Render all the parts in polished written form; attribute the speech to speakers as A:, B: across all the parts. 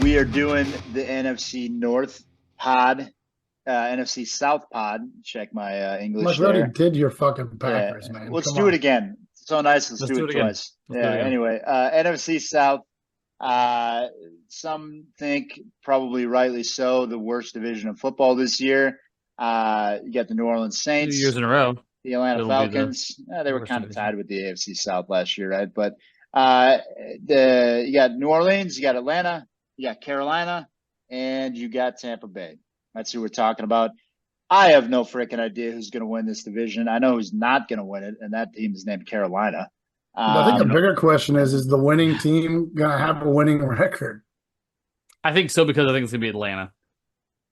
A: We are doing the NFC North pod, NFC South pod. Check my English
B: Like we already
A: there.
B: did your fucking
A: Yeah,
B: Packers, man.
A: let's
B: Come
A: do it
B: on.
A: again. So nice. Let's
C: Let's
A: do
C: do
A: it
C: it again.
A: twice.
C: Let's do
A: Yeah.
C: it again.
A: Anyway, NFC South. Some think probably rightly so the worst division of football this year. You got the New Orleans
C: 2 years
A: Saints,
C: in a row,
A: the Atlanta
C: it'll be the
A: Falcons. They were
C: worst
A: kind of
C: division.
A: tied with the AFC South last year, right? But you got New Orleans, you got Atlanta, you got Carolina, and you got Tampa Bay. That's who we're talking about. I have no freaking idea who's going to win this division. I know who's not going to win it, and that team is named Carolina.
B: I think the
A: Um,
B: bigger question is the winning team going to have a winning record?
C: I think so because I think it's gonna be Atlanta.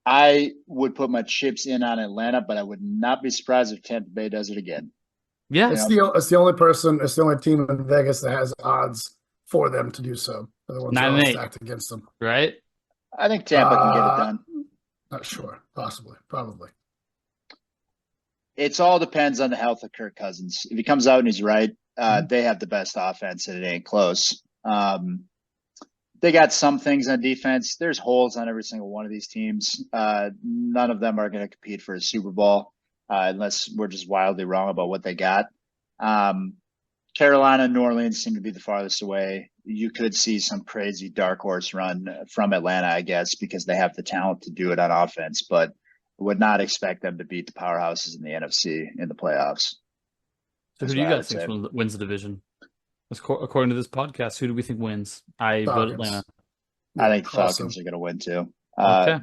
A: I would put my chips in on Atlanta, but I would not be surprised if Tampa Bay does it again.
C: Yeah,
A: You
B: It's
A: know,
B: the only person, it's the only team in Vegas that has odds for them to do so. The other ones are
C: nine
B: all
C: and eight,
B: stacked against them.
C: right?
A: I think Tampa can get it
B: Uh,
A: done.
B: Not sure. Possibly. Probably.
A: It's all depends on the health of Kirk Cousins. If he comes out and he's right, they have the best offense, and it ain't close. They got some things on defense. There's holes on every single one of these teams. None of them are going to compete for a Super Bowl unless we're just wildly wrong about what they got. Carolina and New Orleans seem to be the farthest away. You could see some crazy dark horse run from Atlanta, I guess, because they have the talent to do it on offense, but would not expect them to beat the powerhouses in the NFC in the playoffs.
C: So who
A: That's
C: do you
A: what I would
C: guys think
A: say.
C: wins the division? According to this podcast, who do we think wins? I vote
B: Falcons.
C: Atlanta.
A: I think the
B: Also,
A: Falcons are going to win too.
C: Okay.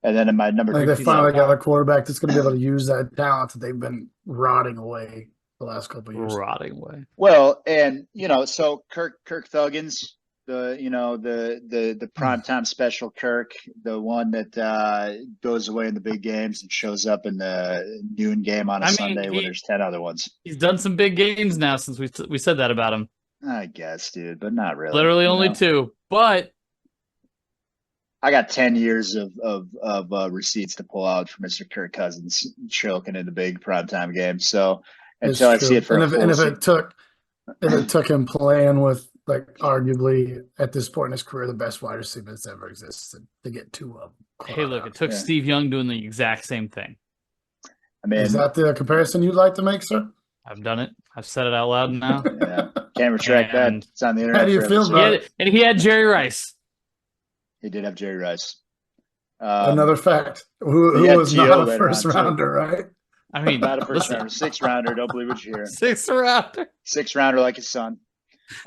A: And then in my number
B: I think
A: two,
B: they finally got a quarterback that's going to be able to use that talent that they've been rotting away the last couple of years.
C: Rotting away.
A: well, and so Kirk Thuggins, the primetime special Kirk, the one that goes away in the big games and shows up in the noon game on a Sunday when there's 10 other ones.
C: He's done some big games now since we said that about him.
A: I guess, dude, but not really.
C: Literally only two, but
A: I got 10 years of receipts to pull out for Mr. Kirk Cousins choking in the big primetime game. So until I see it for
B: and if it took him playing with like arguably at this point in his career the best wide receiver that's ever existed to get two of them.
C: Hey, look, it took Steve Young doing the exact same thing.
A: I mean,
B: is that the comparison you'd like to make, sir?
C: I've done it. I've said it out loud now.
A: Yeah, can't retract that. It's on the internet.
B: How do you feel about it?
C: And he had Jerry Rice.
A: He did have Jerry Rice.
B: Another fact. Who was not a first rounder, right?
C: I mean,
A: not a first rounder, 6th rounder. Don't believe what you hear.
C: 6th rounder,
A: 6th rounder like his son.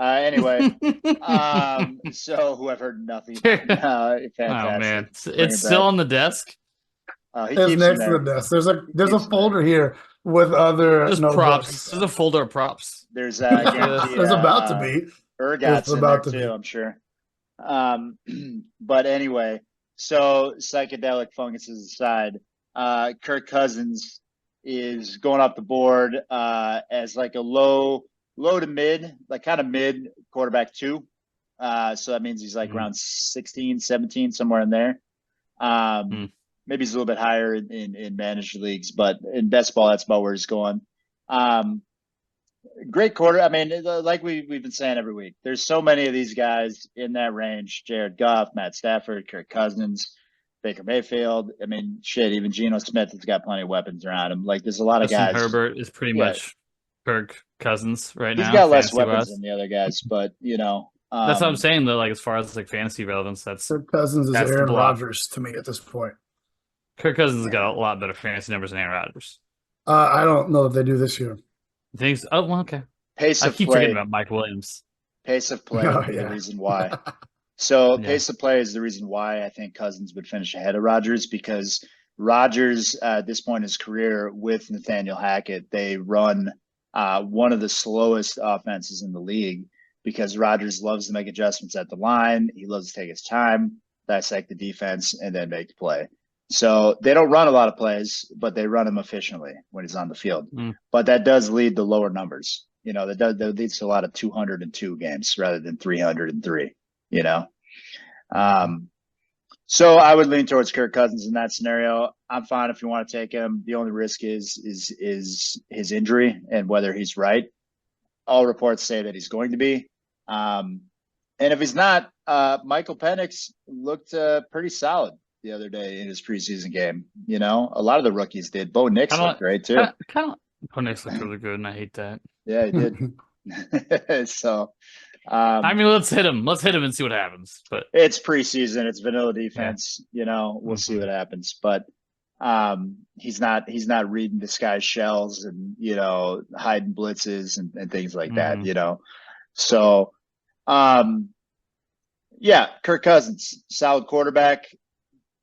A: Anyway, so who I've heard nothing. Fantastic.
C: Oh man, it's still on the desk.
A: It's
B: next to the desk. There's a folder here with other
C: props. There's a folder of props.
A: There's
B: about to be.
A: Ergot's in there too, I'm sure. But anyway, so psychedelic funguses aside, Kirk Cousins is going up the board as like a low to mid, like kind of mid quarterback 2. So that means he's like around 16, 17, somewhere in there. Maybe he's a little bit higher in managed leagues, but in best ball, that's about where he's going. Great quarter. I mean, like we've been saying every week, there's so many of these guys in that range: Jared Goff, Matt Stafford, Kirk Cousins, Baker Mayfield. I mean, shit, even Geno Smith has got plenty of weapons around him. Like, there's a lot of guys.
C: Herbert is pretty much Kirk Cousins right now.
A: He's got less weapons than the other guys, but
C: that's what I'm saying though. Like, as far as like fantasy relevance,
B: Kirk Cousins is Aaron Rodgers to me at this point.
C: Kirk Cousins has got a lot better fantasy numbers than Aaron Rodgers.
B: I don't know if they do this year.
C: Thanks. Oh, well, okay.
A: I keep
C: forgetting about Mike Williams.
A: Pace of play is the reason why. So pace of play is the reason why I think Cousins would finish ahead of Rodgers, because Rodgers at this point in his career with Nathaniel Hackett, they run one of the slowest offenses in the league because Rodgers loves to make adjustments at the line. He loves to take his time, dissect the defense, and then make the play. So they don't run a lot of plays, but they run them efficiently when he's on the field. But that does lead to lower numbers. That leads to a lot of 202 games rather than 303, So I would lean towards Kirk Cousins in that scenario. I'm fine if you want to take him. The only risk is his injury and whether he's right. All reports say that he's going to be. And if he's not, Michael Penix looked pretty solid the other day in his preseason game. You know, a lot of the rookies did. Bo Nix looked great too.
C: Bo Nix looked really good, and I hate that.
A: Yeah, he did. So,
C: I mean, let's hit him. Let's hit him and see what happens. But
A: it's preseason. It's vanilla defense. Yeah. You know, we'll see what happens. But he's not reading the sky shells and, you know, hiding blitzes and things like that. You know, so yeah, Kirk Cousins, solid quarterback.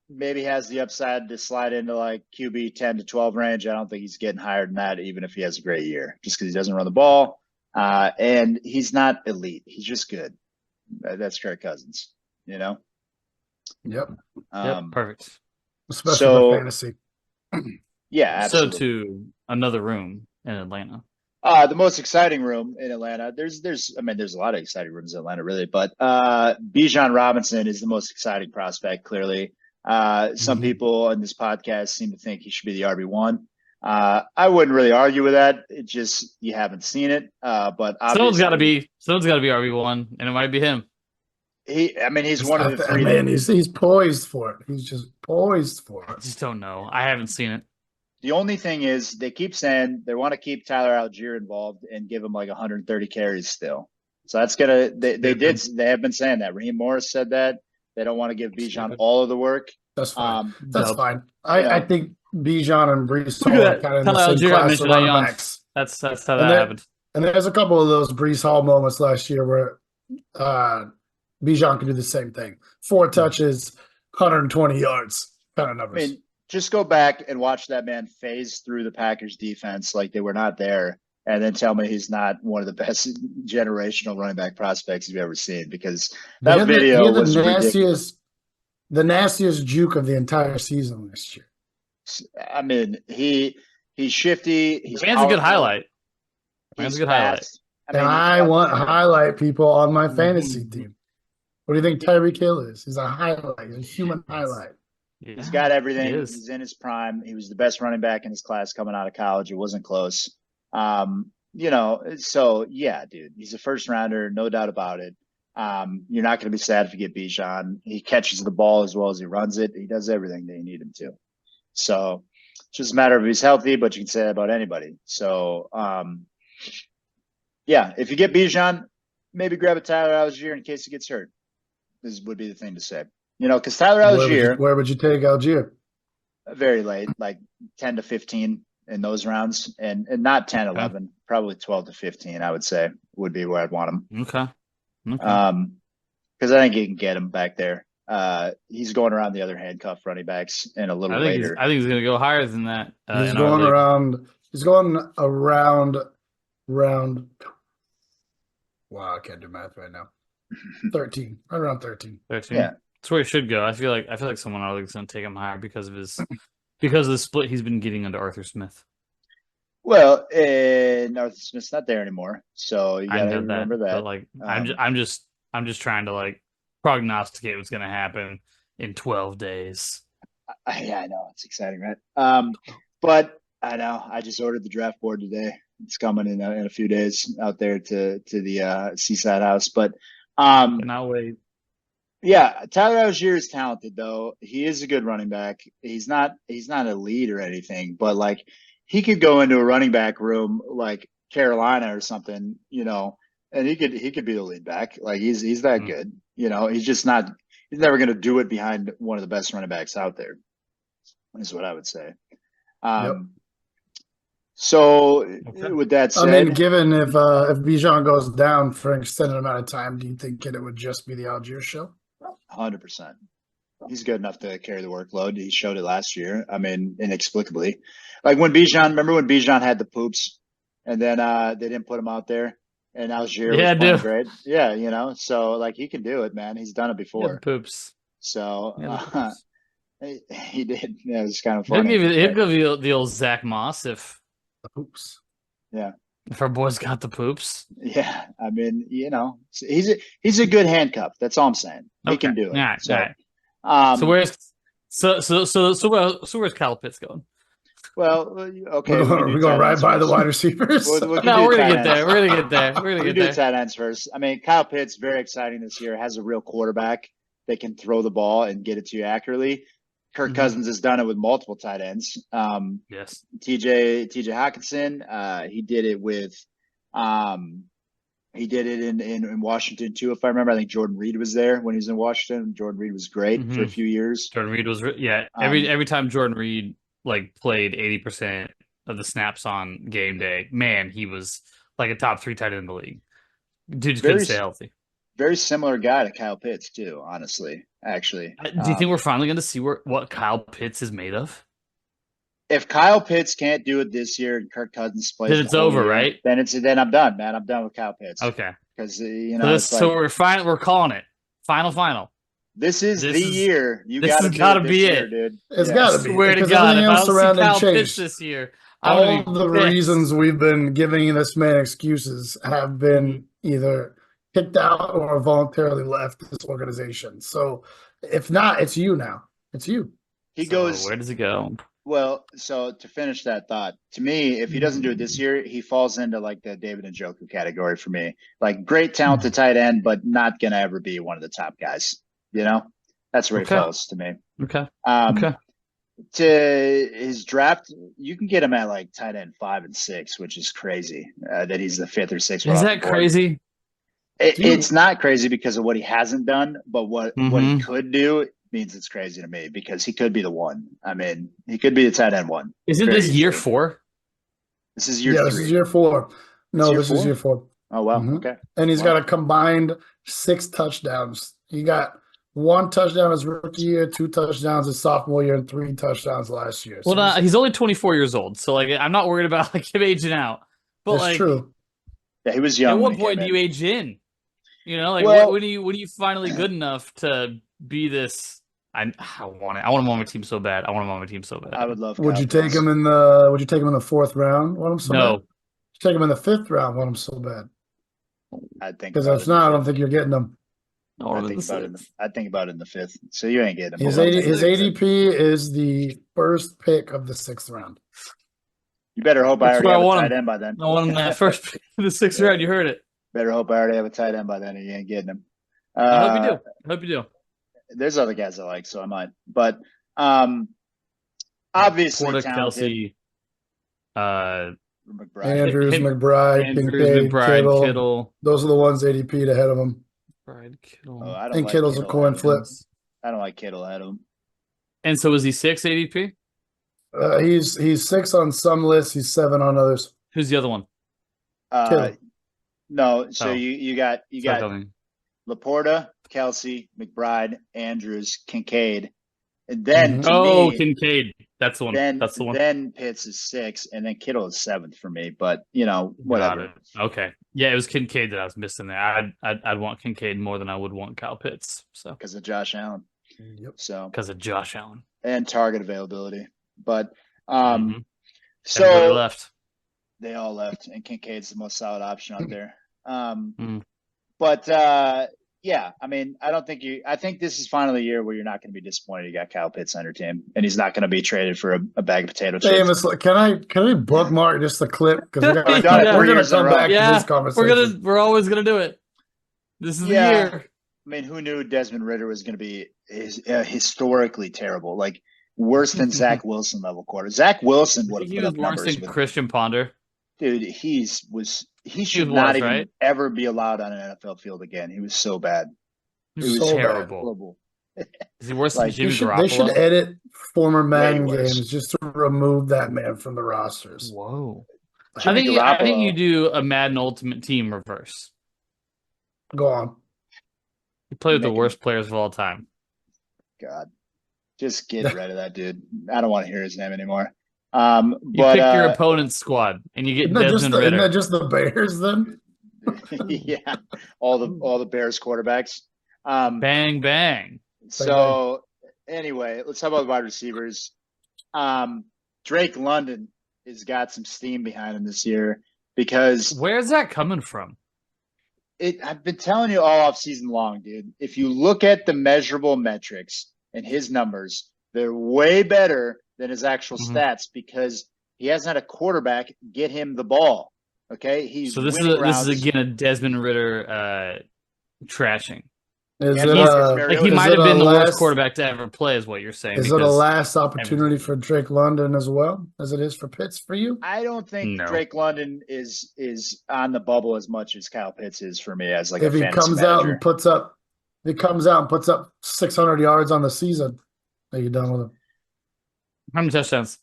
A: Maybe has the upside to slide into like QB 10 to 12 range. I don't think he's getting higher than that, even if he has a great year, just because he doesn't run the ball. And he's not elite. He's just good. That's Kirk Cousins, you know?
B: Yep.
C: Perfect.
B: Especially for fantasy.
A: Yeah, absolutely.
C: So to another room in Atlanta.
A: The most exciting room in Atlanta. There's a lot of exciting rooms in Atlanta, really, but Bijan Robinson is the most exciting prospect, clearly. Some people on this podcast seem to think he should be the RB1. I wouldn't really argue with that. It just, you haven't seen it. But
C: someone's got to be RB1, and it might be him.
A: He's one of the three.
B: Man, he's poised for it. He's just poised for it.
C: I just don't know. I haven't seen it.
A: The only thing is, they keep saying they want to keep Tyler Algier involved and give him like 130 carries still. So that's gonna. They have been saying that. Raheem Morris said that they don't want to give Bijan all of the work.
B: That's fine. That's fine. I think Bijan and Brees Hall are kind of in the same class of running backs.
C: That's how that happened.
B: And there's a couple of those Brees Hall moments last year where Bijan can do the same thing. 4 touches, 120 yards, kind of numbers.
A: I mean, just go back and watch that man phase through the Packers defense like they were not there, and then tell me he's not one of the best generational running back prospects you've ever seen, because that video was ridiculous.
B: The nastiest juke of the entire season last year.
A: I mean, he's shifty. He's
C: a good highlight. Man's a good highlight.
B: I want to highlight people on my fantasy team. What do you think Tyreek Hill is? He's a highlight. He's a human highlight.
A: Yeah, he's got everything. He's in his prime. He was the best running back in his class coming out of college. It wasn't close. You know, so yeah, dude, he's a first rounder, no doubt about it. You're not going to be sad if you get Bijan. He catches the ball as well as he runs it. He does everything that you need him to. So it's just a matter of if he's healthy, but you can say that about anybody. So, yeah, if you get Bijan, maybe grab a Tyler Algier in case he gets hurt. This would be the thing to say. You know, because Tyler Algier.
B: Where would you take Algier?
A: Very late, like 10 to 15 in those rounds, and not 10, 11, probably 12 to 15, I would say, would be where I'd want him.
C: Okay.
A: Because I think you can get him back there. He's going around the other handcuff running backs and a little later.
C: I think he's going to go higher than that.
B: He's going around. He's going around. Wow, I can't do math right now. 13, right around 13.
C: 13. Yeah, that's where he should go. I feel like someone else is going to take him higher because of the split he's been getting under Arthur Smith.
A: Well, Arthur Smith's not there anymore, so you got to remember that.
C: But like, I'm just trying to like prognosticate what's going to happen in 12 days.
A: Yeah, I know, it's exciting, right? But I know I just ordered the draft board today. It's coming in a few days out there to the Seaside House. But
C: cannot wait.
A: Yeah, Tyler Algier is talented though. He is a good running back. He's not elite or anything, but like he could go into a running back room like Carolina or something, you know, and he could be the lead back. Like he's that good. You know, he's never going to do it behind one of the best running backs out there. Is what I would say.
B: Yep.
A: So with that said,
B: I mean, given if Bijan goes down for an extended amount of time, do you think it would just be the Algier show?
A: 100%. He's good enough to carry the workload. He showed it last year. I mean, inexplicably, like remember when Bijan had the poops, and then they didn't put him out there, and Algier was playing great. Yeah, you know, so like he can do it, man. He's done it before.
C: Poops.
A: So he did. Yeah, it was kind of funny.
C: He'll give the old Zach Moss if.
B: The poops.
A: Yeah.
C: If our boy's got the poops.
A: Yeah. I mean, you know, he's a good handcuff. That's all I'm saying. He can do it.
C: All right. So where's Kyle Pitts going?
A: Well, okay.
B: We're going right by the wide receivers.
A: We
C: we're gonna get there. We're gonna get there. We're gonna
A: get there. Tight ends first. I mean, Kyle Pitts, very exciting this year. Has a real quarterback that can throw the ball and get it to you accurately. Kirk Cousins has done it with multiple tight ends.
C: Yes.
A: TJ Hawkinson. He did it with he did it in Washington too, if I remember. I think Jordan Reed was there when he was in Washington. Jordan Reed was great for a few years.
C: Jordan Reed was every time Jordan Reed played 80% of the snaps on game day, man, he was like a top 3 tight end in the league. Dude just couldn't stay healthy.
A: Very similar guy to Kyle Pitts too, honestly. Actually,
C: do you think we're finally going to see what Kyle Pitts is made of?
A: If Kyle Pitts can't do it this year and Kirk Cousins plays,
C: then it's over, right?
A: Then I'm done, man. I'm done with Kyle Pitts.
C: Okay,
A: because
C: so we're fine. We're calling it final.
A: This is the year.
C: This gotta be it,
A: dude.
B: It's gotta be.
C: Swear to God, if I don't see Kyle Pitts this year,
B: all the reasons we've been giving this man excuses have been either kicked out or voluntarily left this organization. So if not, it's you now. It's you.
A: He goes.
C: Where does he go?
A: Well, so to finish that thought, to me, if he doesn't do it this year, he falls into like the David Njoku category for me. Like great talented tight end, but not gonna ever be one of the top guys. You know, that's where he falls to me.
C: Okay.
A: To his draft, you can get him at like tight end 5 and 6, which is crazy. That he's the 5th or 6th.
C: Is that crazy?
A: It's not crazy because of what he hasn't done, but what he could do means it's crazy to me because he could be the one. I mean, he could be the tight end 1.
C: Isn't this year 4?
A: This is year 3.
B: This is year 4. No, this is year 4.
A: Oh, wow. Okay.
B: And he's got a combined 6 touchdowns. He got 1 touchdown his rookie year, 2 touchdowns his sophomore year, and 3 touchdowns last year.
C: So well, he's only 24 years old, so I'm not worried about him aging out. But
B: that's true.
A: Yeah, he was young.
C: At what point do you age in? You know, when are you finally good enough to be this? I want it. I want him on my team so bad.
A: I would love.
B: Would you take him in the 4th round? Want him so
C: no.
B: bad? Take him in the 5th round. Want him so bad?
A: I think
B: because if not, I don't think you're getting him.
A: I think about it in the 5th. So you ain't getting him.
B: His ADP is the first pick of the 6th round.
A: You better hope I already have a tight end by then.
C: I want him that first pick of the 6th round. You heard it.
A: Better hope I already have a tight end by then, and you ain't getting him.
C: I hope you do.
A: There's other guys I like, so I might. But obviously,
C: Porter,
A: talented.
C: Kelsey,
B: Andrews, McBride,
C: Kittle.
B: Those are the ones ADP'd ahead of him.
C: McBride, Kittle.
A: Oh, I don't
B: and
A: like
B: Kittle's
A: Kittle
B: a coin flip.
A: I don't like Kittle ahead of him.
C: And so is he 6 ADP?
B: He's 6 on some lists. He's 7 on others.
C: Who's the other one?
A: No. So you got Laporta, Kelsey, McBride, Andrews, Kincaid, and then
C: Kincaid. That's the one. That's the one.
A: Then Pitts is 6, and then Kittle is 7th for me. But whatever.
C: Okay. Yeah, it was Kincaid that I was missing there. I'd want Kincaid more than I would want Kyle Pitts. So
A: because of Josh Allen.
B: Yep.
A: So
C: because of Josh Allen
A: and target availability, but
C: so everybody left.
A: They all left, and Kincaid's the most solid option out there. But yeah, I mean, I think this is finally the year where you're not going to be disappointed you got Kyle Pitts on your team, and he's not going to be traded for a bag of potato chips.
B: Can I bookmark just the clip because we're going to come back to this conversation.
C: We're always going to do it. This is the year.
A: I mean, who knew Desmond Ridder was going to be historically terrible, like worse than Zach Wilson level quarter. Zach Wilson would have put up numbers.
C: Worse than Christian Ponder.
A: Dude, he should not even ever be allowed on an NFL field again. He was so bad.
C: He was terrible. Is he worse than Jimmy Garoppolo?
B: They should edit former Madden games just to remove that man from the rosters.
C: Whoa. I think you do a Madden Ultimate Team reverse.
B: Go on.
C: You play with the worst players of all time.
A: God. Just get rid of that dude. I don't want to hear his name anymore.
C: You pick your opponent's squad and you get Desmond Ridder.
B: Isn't that just the Bears then?
A: Yeah. All the Bears quarterbacks.
C: Bang bang.
A: So anyway, let's talk about the wide receivers. Drake London has got some steam behind him this year because
C: where's that coming from?
A: I've been telling you all off season long, dude. If you look at the measurable metrics and his numbers, they're way better than than his actual stats because he hasn't had a quarterback get him the ball. Okay,
C: so this is again a Desmond Ritter trashing.
B: He might
C: have been the worst quarterback to ever play, is what you're saying.
B: Is it a last opportunity for Drake London as well as it is for Pitts for you?
A: I don't think Drake London is on the bubble as much as Kyle Pitts is for me as like
B: if
A: a
B: he comes
A: manager.
B: out and puts up, 600 yards on the season, are you done with him?
C: How many touchdowns?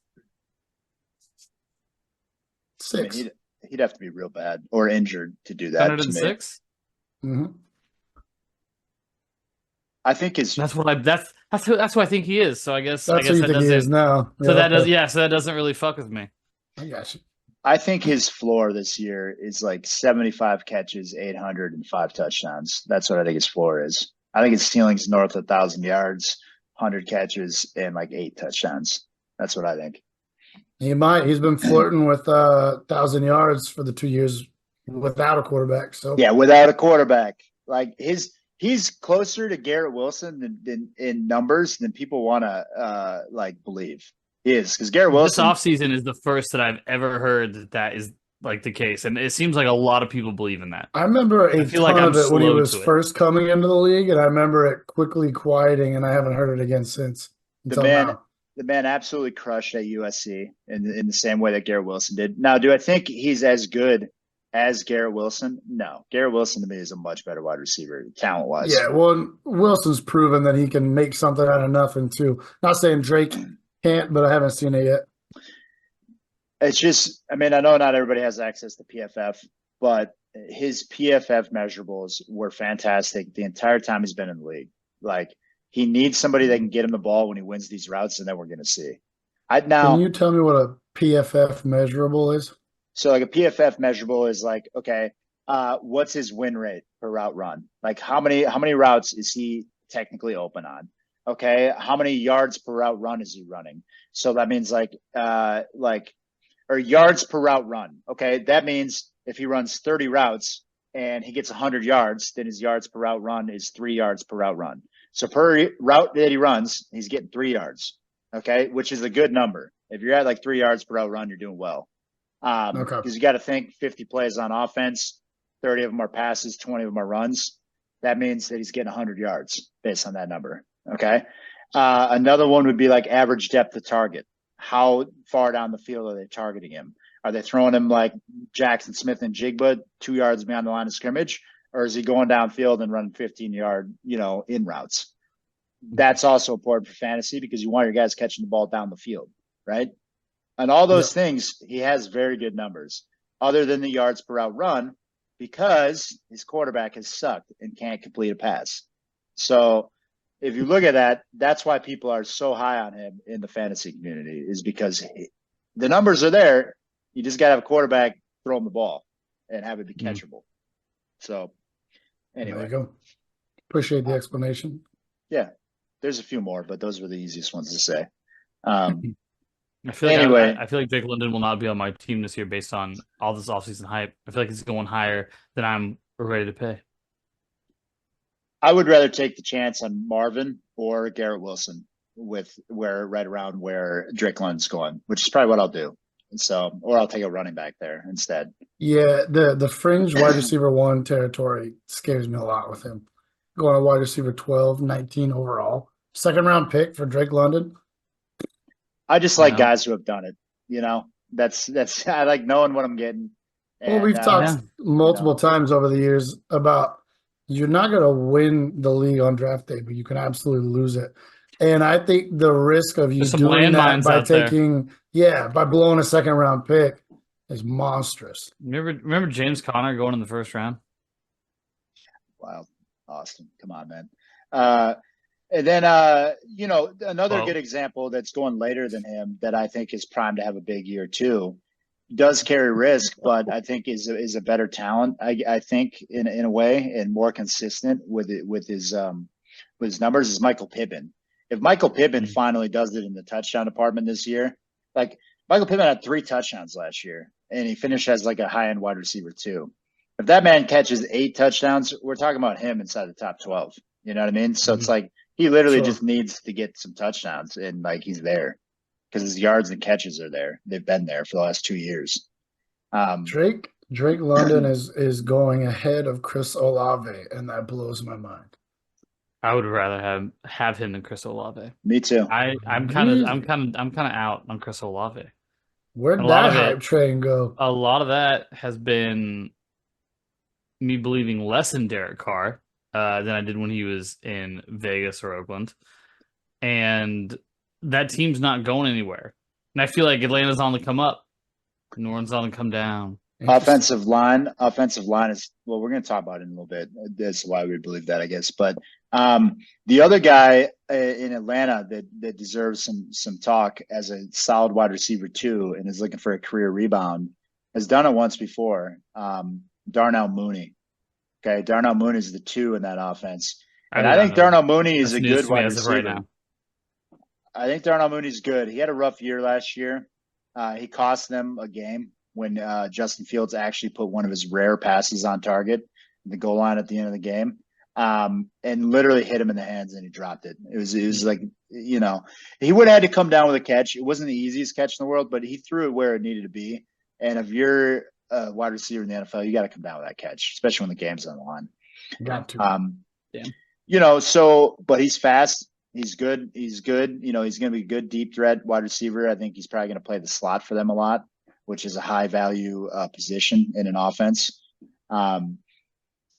B: 6.
A: I mean, he'd have to be real bad or injured to do that.
C: 106.
B: Mm-hmm.
A: I think
C: that's what I think he is. So I guess
B: who you think he is now.
C: So that doesn't really fuck with me.
B: I got you.
A: I think his floor this year is like 75 catches, 805 touchdowns. That's what I think his floor is. I think his ceiling's north of 1,000 yards, 100 catches, and like 8 touchdowns. That's what I think.
B: He might. He's been flirting with 1,000 yards for the 2 years without a quarterback. So
A: yeah, without a quarterback, like he's closer to Garrett Wilson than in numbers than people want to like believe. He is, because Garrett Wilson
C: this offseason is the first that I've ever heard that is like the case, and it seems like a lot of people believe in that.
B: I remember a ton of it when he was first coming into the league, and I remember it quickly quieting, and I haven't heard it again since.
A: The man absolutely crushed at USC in the same way that Garrett Wilson did. Now, do I think he's as good as Garrett Wilson? No. Garrett Wilson to me is a much better wide receiver, talent-wise.
B: Yeah, well, Wilson's proven that he can make something out of nothing, too. Not saying Drake can't, but I haven't seen it yet.
A: It's just, I mean, I know not everybody has access to PFF, but his PFF measurables were fantastic the entire time he's been in the league. Like, he needs somebody that can get him the ball when he wins these routes, and then we're going to see.
B: Can you tell me what a PFF measurable is?
A: So, like, a PFF measurable is like, okay, what's his win rate per route run? Like, how many routes is he technically open on? Okay, how many yards per route run is he running? So that means or yards per route run. Okay, that means if he runs 30 routes and he gets 100 yards, then his yards per route run is 3 yards per route run. So per route that he runs, he's getting 3 yards. Okay, which is a good number. If you're at like 3 yards per route run, you're doing well. Because you got to think 50 plays on offense, 30 of them are passes, 20 of them are runs. That means that he's getting 100 yards based on that number. Okay. Another one would be like average depth of target. How far down the field are they targeting him? Are they throwing him like Jackson Smith and Jigba 2 yards beyond the line of scrimmage? Or is he going downfield and running 15-yard, in routes? That's also important for fantasy because you want your guys catching the ball down the field, right? And all those things, he has very good numbers other than the yards per route run because his quarterback has sucked and can't complete a pass. So if you look at that, that's why people are so high on him in the fantasy community is because the numbers are there. You just got to have a quarterback throw him the ball and have it be catchable. So anyway.
B: There you go. Appreciate the explanation.
A: Yeah. There's a few more, but those were the easiest ones to say.
C: I feel like Drake London will not be on my team this year based on all this offseason hype. I feel like he's going higher than I'm ready to pay.
A: I would rather take the chance on Marvin or Garrett Wilson right around where Drake London's going, which is probably what I'll do. So, or I'll take a running back there instead.
B: Yeah, the fringe wide receiver 1 territory scares me a lot with him. Going to wide receiver 12, 19 overall. 2nd round pick for Drake London.
A: I just like guys who have done it. That's I like knowing what I'm getting.
B: And, well, we've talked multiple times over the years about you're not going to win the league on draft day, but you can absolutely lose it. And I think the risk of you doing that by by blowing a 2nd round pick is monstrous.
C: Remember James Conner going in the 1st round?
A: Wow. Austin, come on, man. And then, another good example that's going later than him that I think is primed to have a big year too, does carry risk, but I think is a better talent. I think in a way and more consistent with his numbers is Michael Pittman. If Michael Pittman finally does it in the touchdown department this year, like Michael Pittman had 3 touchdowns last year, and he finished as like a high-end wide receiver too. If that man catches 8 touchdowns, we're talking about him inside the top 12. You know what I mean? So it's like he literally just needs to get some touchdowns, and like he's there. because his yards and catches are there. They've been there for the last 2 years.
B: Drake London is going ahead of Chris Olave, and that blows my mind.
C: I would rather have him than Chris Olave.
A: Me too.
C: I'm kind of out on Chris Olave.
B: Where'd that hype train go?
C: A lot of that has been me believing less in Derek Carr than I did when he was in Vegas or Oakland. And that team's not going anywhere. And I feel like Atlanta's on the come up. New Orleans on the come down.
A: Offensive line is, well, we're going to talk about it in a little bit. That's why we believe that, I guess. But the other guy in Atlanta that deserves some talk as a solid wide receiver too, and is looking for a career rebound, has done it once before. Darnell Mooney. Okay, Darnell Mooney is the 2 in that offense, and I think Darnell Mooney is a good wide receiver. Right now. I think Darnell Mooney's good. He had a rough year last year. He cost them a game when Justin Fields actually put one of his rare passes on target in the goal line at the end of the game, and literally hit him in the hands, and he dropped it. It was like, he would have had to come down with a catch. It wasn't the easiest catch in the world, but he threw it where it needed to be. And if you're a wide receiver in the NFL, you got to come down with that catch, especially when the game's on the line.
B: Got to.
A: But he's fast. He's good. He's good. He's going to be a good deep threat wide receiver. I think he's probably going to play the slot for them a lot, which is a high value position in an offense.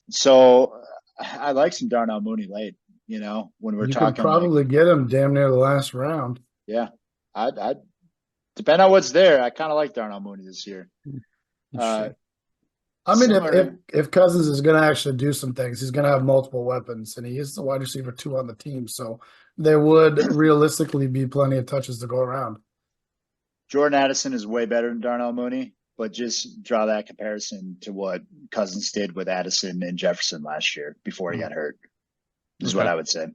A: So I like some Darnell Mooney late, when we're talking. You
B: could probably get him damn near the last round.
A: Yeah. I depending on what's there, I kind of like Darnell Mooney this year.
B: I mean, if Cousins is going to actually do some things, he's going to have multiple weapons, and he is the wide receiver 2 on the team. So there would realistically be plenty of touches to go around.
A: Jordan Addison is way better than Darnell Mooney, but just draw that comparison to what Cousins did with Addison and Jefferson last year before he got hurt, is what I would say.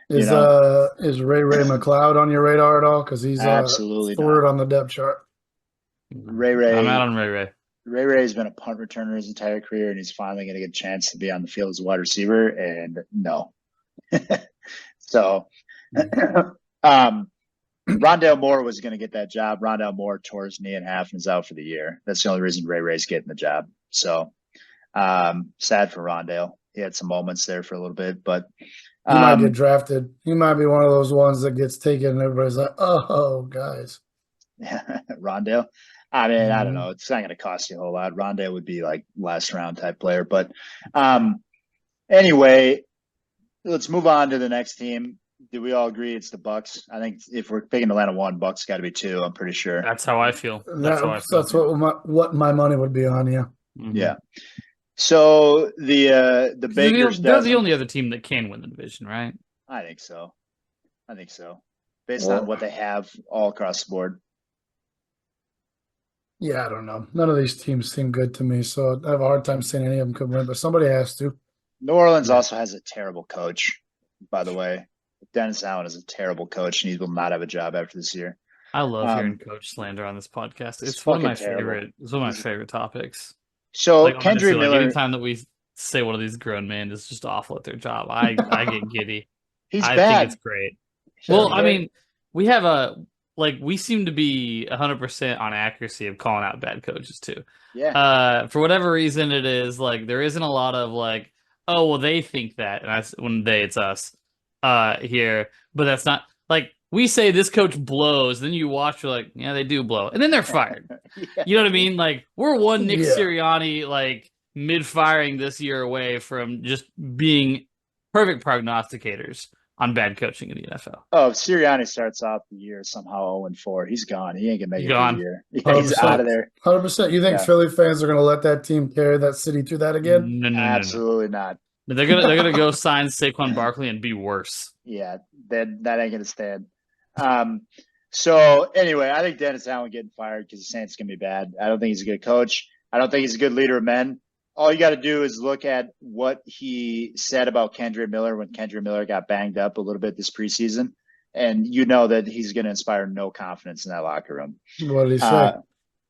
B: Is Ray McLeod on your radar at all? Because he's
A: absolutely
B: third on the depth chart.
A: Ray.
C: I'm out on Ray.
A: Ray has been a punt returner his entire career, and he's finally going to get a chance to be on the field as a wide receiver. And no, so Rondale Moore was going to get that job. Rondale Moore tore his knee in half and is out for the year. That's the only reason Ray's getting the job. So sad for Rondale. He had some moments there for a little bit, but
B: he might get drafted. He might be one of those ones that gets taken and everybody's like, oh, guys.
A: Rondale. I mean, I don't know. It's not going to cost you a whole lot. Rondale would be like last round type player. But anyway, let's move on to the next team. Do we all agree it's the Bucks? I think if we're picking Atlanta 1, Bucks got to be 2. I'm pretty sure.
C: That's how I feel.
B: That's what my money would be on. Yeah.
C: Mm-hmm.
A: Yeah. So the Bakers.
C: They're the only other team that can win the division, right?
A: I think so. Based on what they have all across the board.
B: Yeah, I don't know. None of these teams seem good to me, so I have a hard time saying any of them could win, but somebody has to.
A: New Orleans also has a terrible coach, by the way. Dennis Allen is a terrible coach, and he will not have a job after this year.
C: I love hearing coach slander on this podcast. It's one of my favorite. It's one of my favorite topics.
A: So Kendrick Miller.
C: Anytime that we say one of these grown men is just awful at their job, I get giddy.
A: I
C: think it's great. Well, I mean, we have we seem to be 100% on accuracy of calling out bad coaches too.
A: Yeah.
C: For whatever reason, it is there isn't a lot of oh well, they think that, and when it's us here, but that's not we say this coach blows, then you watch, you're like, yeah, they do blow, and then they're fired. Yeah. You know what I mean? We're one Nick Sirianni mid-firing this year away from just being perfect prognosticators on bad coaching in the NFL.
A: Oh, if Sirianni starts off the year somehow 0-4, he's gone. He ain't gonna make it through the year. Yeah, he's out of there.
B: 100%. You think Philly fans are gonna let that team carry that city through that again?
C: No,
A: absolutely not.
C: They're gonna go sign Saquon Barkley and be worse.
A: Yeah, that ain't gonna stand. So anyway, I think Dennis Allen getting fired because the Saints gonna be bad. I don't think he's a good coach. I don't think he's a good leader of men. All you got to do is look at what he said about Kendrick Miller when Kendrick Miller got banged up a little bit this preseason, and you know that he's going to inspire no confidence in that locker room.
B: What did he say?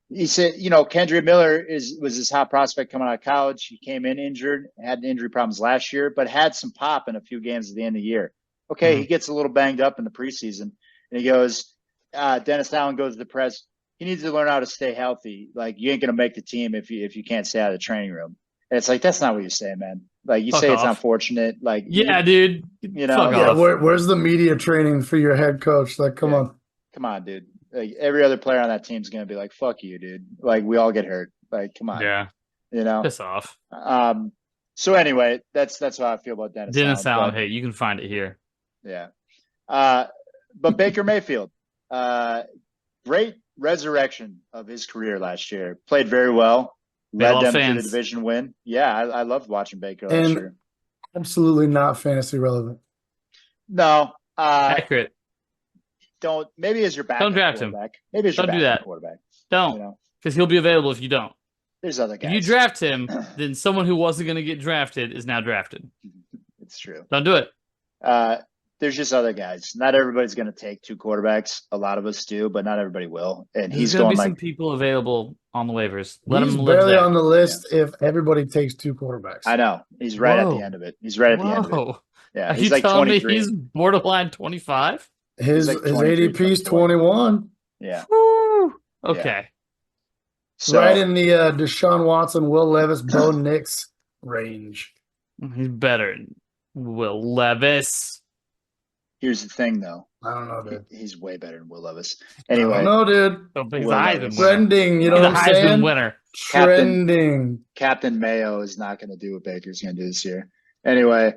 A: He said, Kendrick Miller was his hot prospect coming out of college. He came in injured, had injury problems last year, but had some pop in a few games at the end of the year. Okay, He gets a little banged up in the preseason, and he goes, Dennis Allen goes to the press. He needs to learn how to stay healthy. Like, you ain't gonna make the team if you can't stay out of the training room. And it's like, that's not what you say, man. Like, you
C: Fuck
A: say
C: off.
A: it's unfortunate. Like,
C: yeah, dude.
A: You know,
C: fuck off.
B: Where's the media training for your head coach? Like, come
A: on, dude. Like, every other player on that team is gonna be like, fuck you, dude. Like, we all get hurt. Like, come on.
C: Yeah.
A: You know,
C: piss off.
A: So anyway, that's how I feel about Dennis
C: Allen. Hey, you can find it here.
A: Yeah. But Baker Mayfield, great resurrection of his career last year. Played very well. Led them to the division win. Yeah, I loved watching Baker last year.
B: Absolutely not fantasy relevant.
A: No.
C: Accurate.
A: Maybe as your backup.
C: Don't draft him.
A: Maybe as your
C: backup
A: do that. Quarterback.
C: Don't. Because he'll be available if you don't.
A: There's other guys.
C: If you draft him, then someone who wasn't going to get drafted is now drafted.
A: It's true.
C: Don't do it.
A: There's just other guys. Not everybody's going to take 2 quarterbacks. A lot of us do, but not everybody will. And he's going to be
C: some people available on the waivers. Let
B: he's
C: him live
B: barely
C: there.
B: on the list if everybody takes 2 quarterbacks.
A: I know. He's right at the end of it. He's right at the end of it. Yeah,
C: he's like 23. He's borderline 25?
B: His ADP is 21.
A: Yeah.
C: Woo! Okay.
A: Yeah. So,
B: right in the Deshaun Watson, Will Levis, Bo Nix range.
C: He's better than Will Levis.
A: Here's the thing, though.
B: I don't know, dude.
A: He's way better than Will Levis. Anyway.
B: I don't know, dude.
C: He's the Heisman winner.
B: Trending, you know what I'm saying?
C: Winner.
B: Trending.
A: Captain Mayo is not going to do what Baker's going to do this year. Anyway,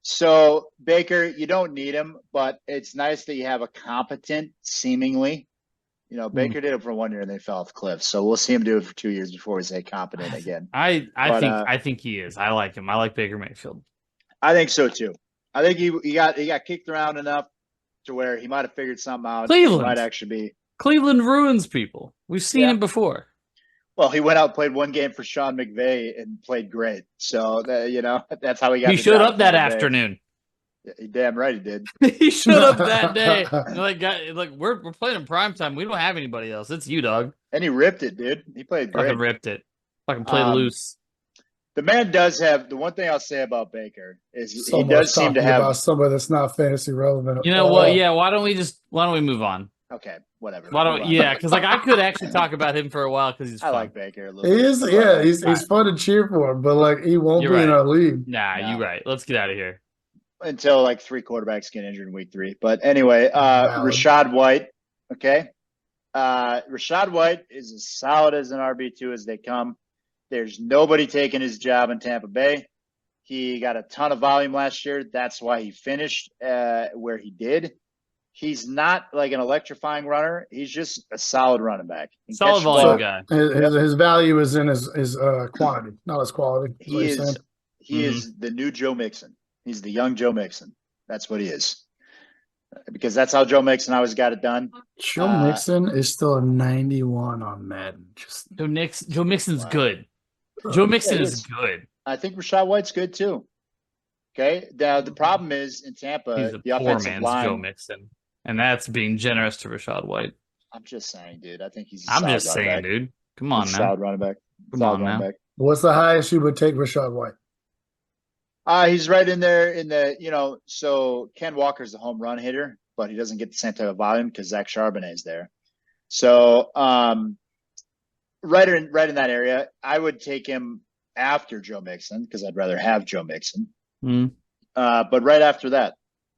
A: so Baker, you don't need him, but it's nice that you have a competent, seemingly. You know, Baker did it for 1 year and they fell off the cliff. So we'll see him do it for 2 years before we say competent again.
C: I think he is. I like him. I like Baker Mayfield.
A: I think so too. I think he got kicked around enough to where he might have figured something out.
C: Cleveland
A: might actually be.
C: Cleveland ruins people. We've seen it before.
A: Well, he went out, played 1 game for Sean McVay, and played great. So that's how he got.
C: He showed up that afternoon.
A: Yeah, damn right he did.
C: He showed up that day. We're playing in primetime. We don't have anybody else. It's you, dog.
A: And he ripped it, dude. He played great.
C: Fucking ripped it. Fucking played loose.
A: The man does have the one thing I'll say about Baker is he does seem to have
B: about somebody that's not fantasy relevant.
C: You know what? Yeah. Why don't we move on?
A: Okay, whatever.
C: Because I could actually talk about him for a while because he's fun.
A: I like Baker a little
B: bit. He's fun to cheer for, but he won't be in our league.
C: Nah, you're right. Let's get out of here.
A: Until 3 quarterbacks get injured in week 3. But anyway, Rachaad White. Okay. Rachaad White is as solid as an RB2 as they come. There's nobody taking his job in Tampa Bay. He got a ton of volume last year. That's why he finished where he did. He's not like an electrifying runner. He's just a solid running back.
C: Solid volume guy.
B: His value is in his quantity, not his quality.
A: He is the new Joe Mixon. He's the young Joe Mixon. That's what he is. Because that's how Joe Mixon always got it done.
B: Joe Mixon is still a 91 on Madden.
C: Joe Mixon's good. Joe Mixon is good.
A: I think Rachaad White's good too. Okay. Now the problem is in Tampa, the offensive line.
C: Joe Mixon, and that's being generous to Rachaad White.
A: I'm just saying, dude. I think he's.
C: I'm just saying, dude. Come on now.
A: Solid running back.
C: Come on now.
B: What's the highest you would take Rachaad White?
A: He's right in there so Ken Walker's the home run hitter, but he doesn't get the same type of volume because Zach Charbonnet's there. So right in that area, I would take him after Joe Mixon because I'd rather have Joe Mixon. But right after that,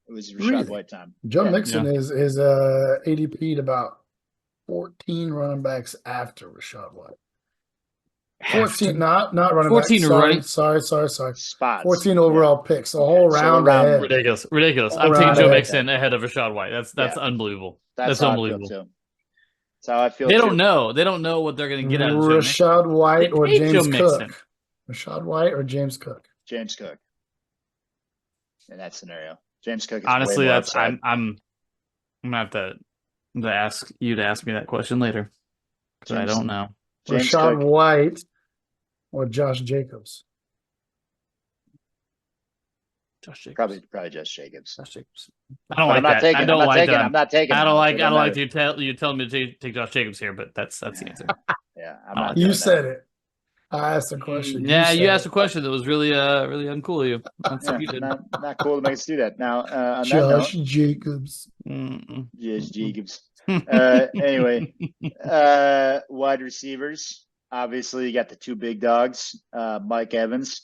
A: it was Rachaad White time.
B: Joe Mixon is ADP'd about 14 running backs after Rachaad White. 14, not running
C: 14
B: back.
C: running.
B: Sorry.
A: Spots.
B: 14 overall picks, a whole round ahead.
C: Ridiculous. I'm taking Joe Mixon ahead of Rachaad White. That's unbelievable. That's unbelievable.
A: That's how I feel.
C: They don't know. They don't know what they're going to get out of
B: Rachaad White or James Cook. Rachaad White or James Cook.
A: James Cook. In that scenario, James Cook. Is
C: honestly,
A: way more
C: that's
A: upside.
C: I'm gonna have to ask you to ask me that question later because I don't know.
B: Rachaad White or Josh Jacobs?
C: Josh Jacobs.
A: Probably Josh Jacobs.
C: Josh Jacobs. I don't like that. I don't like that.
A: I'm not taking.
C: I don't like you telling me to take Josh Jacobs here, but that's the answer.
A: Yeah, I'm not.
B: You said it. I asked a question.
C: Yeah, you
B: said
C: asked a question that was really uncool of you. That's what you did.
A: Not cool to make us do that. Now, on
B: Josh
A: that note,
B: Jacobs.
A: Josh Jacobs. Anyway, wide receivers. Obviously, you got the two big dogs, Mike Evans.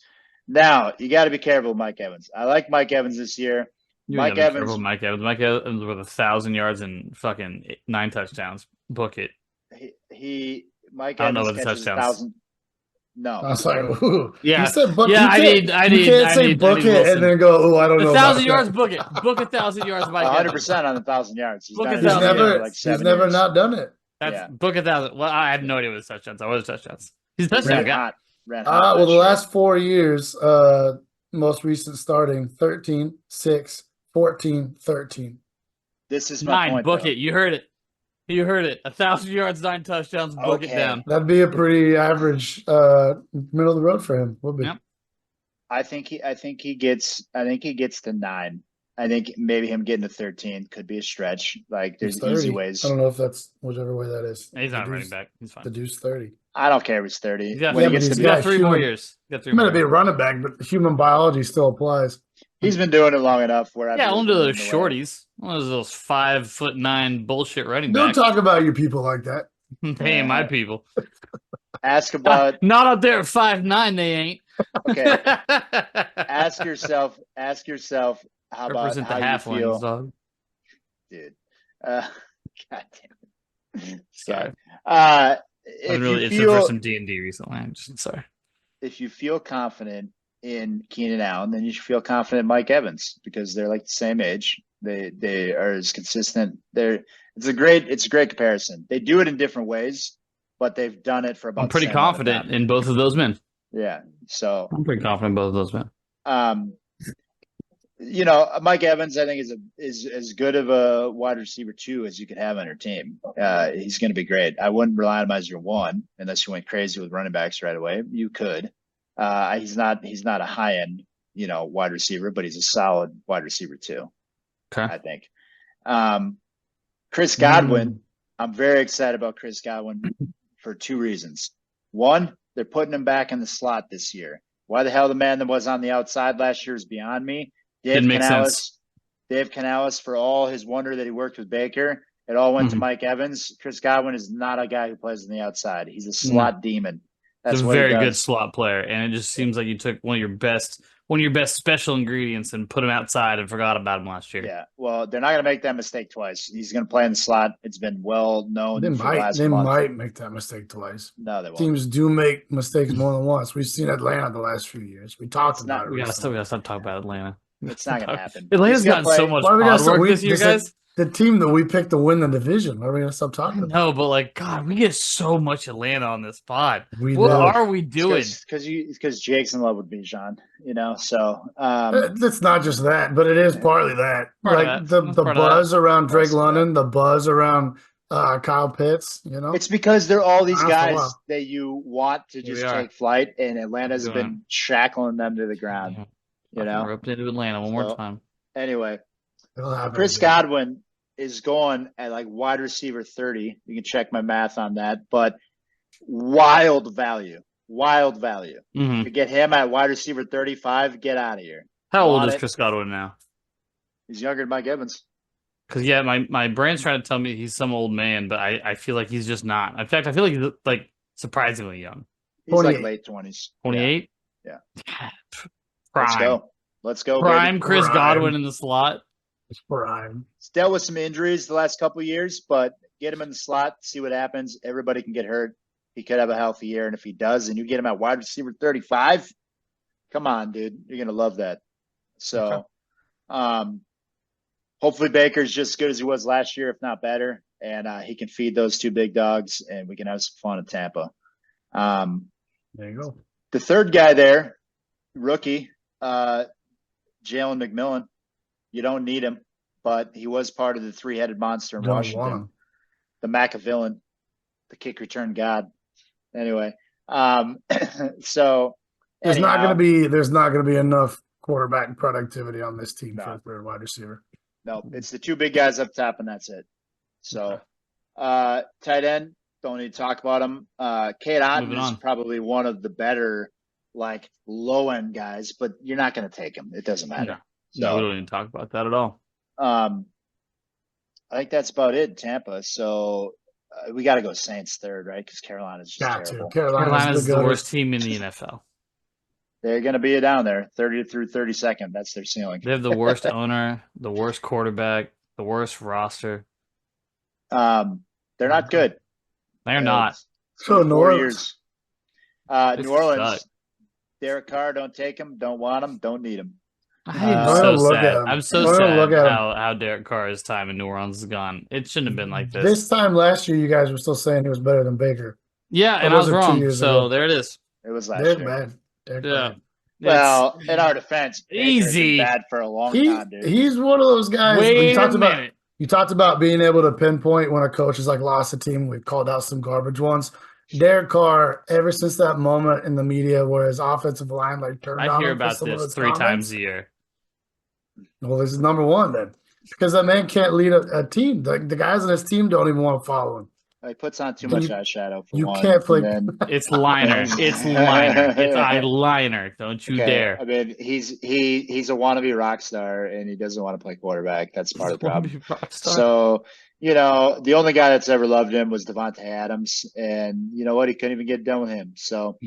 A: Now, you got to be careful with Mike Evans. I like Mike Evans this year.
C: Mike Evans. Mike Evans with 1,000 yards and fucking 9 touchdowns. Book it.
A: Mike
C: I don't know
A: Evans
C: about the
A: catches
C: touchdowns.
A: 1,000. No,
B: I was like, ooh.
C: Yeah,
B: you said book.
C: Yeah,
B: you can't say book it and then go, oh, I don't know.
C: 1,000 yards, book it. Book 1,000 yards, Mike
A: 100% on 1,000 yards.
C: Book 1,000 yards.
B: He's never not done it.
C: That's book 1,000. Well, I have no idea what his touchdowns are. What are his touchdowns? He's a touchdown guy.
B: Well, the last 4 years, most recent starting 13, 6, 14, 13.
A: This is my
C: 9.
A: point.
C: Book it. You heard it. You heard it. 1,000 yards, 9 touchdowns. Book it down.
B: That'd be a pretty average middle of the road for him. Would be.
C: Yep.
A: I think he gets to 9. I think maybe him getting to 13 could be a stretch. Like there's easy ways.
B: I don't know if that's whichever way that is.
C: He's not running back. He's fine.
B: Deduce 30.
A: I don't care if it's 30.
C: He's got 3 more years.
B: He might be a running back, but human biology still applies.
A: He's been doing it long enough where
C: only those shorties. One of those 5'9" bullshit running backs.
B: Don't talk about your people like that.
C: They ain't my people.
A: Ask about
C: not up there at 5'9", they ain't.
A: Okay. Ask yourself how about how you feel,
C: dog.
A: Dude. God damn it.
C: Sorry.
A: If
C: it's for some D&D recently. I'm just sorry. If
A: you feel confident in Keenan Allen, then you should feel confident in Mike Evans because they're like the same age. They are as consistent. It's a great comparison. They do it in different ways, but they've done it for about.
C: I'm pretty confident in both of those men.
A: Yeah, so
C: I'm pretty confident in both of those men.
A: Mike Evans, I think is as good of a wide receiver 2 as you could have on your team. He's going to be great. I wouldn't rely on him as your 1 unless you went crazy with running backs right away. You could. He's not a high end, wide receiver, but he's a solid wide receiver 2.
C: Okay.
A: I think. Chris Godwin, I'm very excited about Chris Godwin for 2 reasons. 1, they're putting him back in the slot this year. Why the hell the man that was on the outside last year is beyond me. Dave Canales, for all his wonder that he worked with Baker, it all went to Mike Evans. Chris Godwin is not a guy who plays on the outside. He's a slot demon. That's
C: He's a very good slot player, and it just seems like you took one of your best special ingredients and put him outside and forgot about him last year.
A: Yeah, well, they're not going to make that mistake twice. He's going to play in the slot. It's been well known.
B: They might make that mistake twice.
A: No, they won't.
B: Teams do make mistakes more than once. We've seen Atlanta the last few years. We talked about it.
C: We gotta stop talking about Atlanta.
A: It's not going to happen.
C: Atlanta's gotten so much pod work this year, guys.
B: The team that we picked to win the division. What are we going to stop talking about?
C: No, but God, we get so much Atlanta on this pod. What are we doing?
A: Because Jake's in love with Bijan, so.
B: It's not just that, but it is partly that. The buzz around Drake London, the buzz around Kyle Pitts,
A: It's because they're all these guys that you want to just take flight, and Atlanta's been shackling them to the ground.
C: We're up into Atlanta one more time.
A: Anyway, Chris Godwin is going at wide receiver 30. You can check my math on that, but wild value. To get him at wide receiver 35, get out of here.
C: How old is Chris Godwin now?
A: He's younger than Mike Evans.
C: Because my brain's trying to tell me he's some old man, but I feel like he's just not. In fact, I feel like he's surprisingly young.
A: He's late 20s.
C: 28?
A: Yeah.
C: Prime.
A: Let's go.
C: Prime
A: baby.
C: Chris Godwin in the slot.
B: Prime.
A: He's dealt with some injuries the last couple of years, but get him in the slot, see what happens. Everybody can get hurt. He could have a healthy year, and if he does, and you get him at wide receiver 35, come on, dude. You're going to love that. So hopefully Baker's just as good as he was last year, if not better, and he can feed those 2 big dogs, and we can have some fun in Tampa.
B: There you go.
A: The third guy there, rookie, Jalen McMillan. You don't need him, but he was part of the 3-headed monster in Washington. The Machiavellian, the kick return god. Anyway, so
B: there's not going to be enough quarterback productivity on this team for a third wide receiver.
A: No, it's the 2 big guys up top, and that's it. So, tight end, Don't need to talk about him. Kate Otten
C: Moving
A: is
C: on.
A: probably one of the better, like, low-end guys, but you're not going to take him. It doesn't matter.
C: No, we don't even talk about that at all.
A: I think that's about it in Tampa. So we got to go Saints third, right? Because Carolina's just terrible.
C: Carolina's the worst team in the NFL.
A: They're going to be down there, 30 through 32nd. That's their ceiling.
C: They have the worst owner, the worst quarterback, the worst roster.
A: They're not good.
C: They're not.
B: So New Orleans.
A: New Orleans. Derek Carr, don't take him. Don't want him. Don't need him.
C: I'm so sad. I'm so sad how Derek Carr's time in New Orleans is gone. It shouldn't have been like this.
B: This time last year, you guys were still saying he was better than Baker.
C: Yeah, and I was wrong. So there it is.
A: It was last year.
B: Bad.
A: Yeah. Well, in our defense,
C: easy.
A: Bad for a long time, dude.
B: He's one of those guys.
C: Wait a minute.
B: You talked about being able to pinpoint when a coach has like lost a team. We called out some garbage ones. Derek Carr, ever since that moment in the media where his offensive line like turned on him.
C: I hear about this 3 times a year.
B: Well, this is number one then, because that man can't lead a team. The guys on his team don't even want to follow him.
A: He puts on too much eyeshadow for
B: you
A: one.
B: Can't play.
C: It's liner. It's liner. It's eyeliner. Don't you dare.
A: I mean, he's a wannabe rock star, and he doesn't want to play quarterback. That's part of the problem. So, the only guy that's ever loved him was Devontae Adams, and you know what? He couldn't even get done with him. So,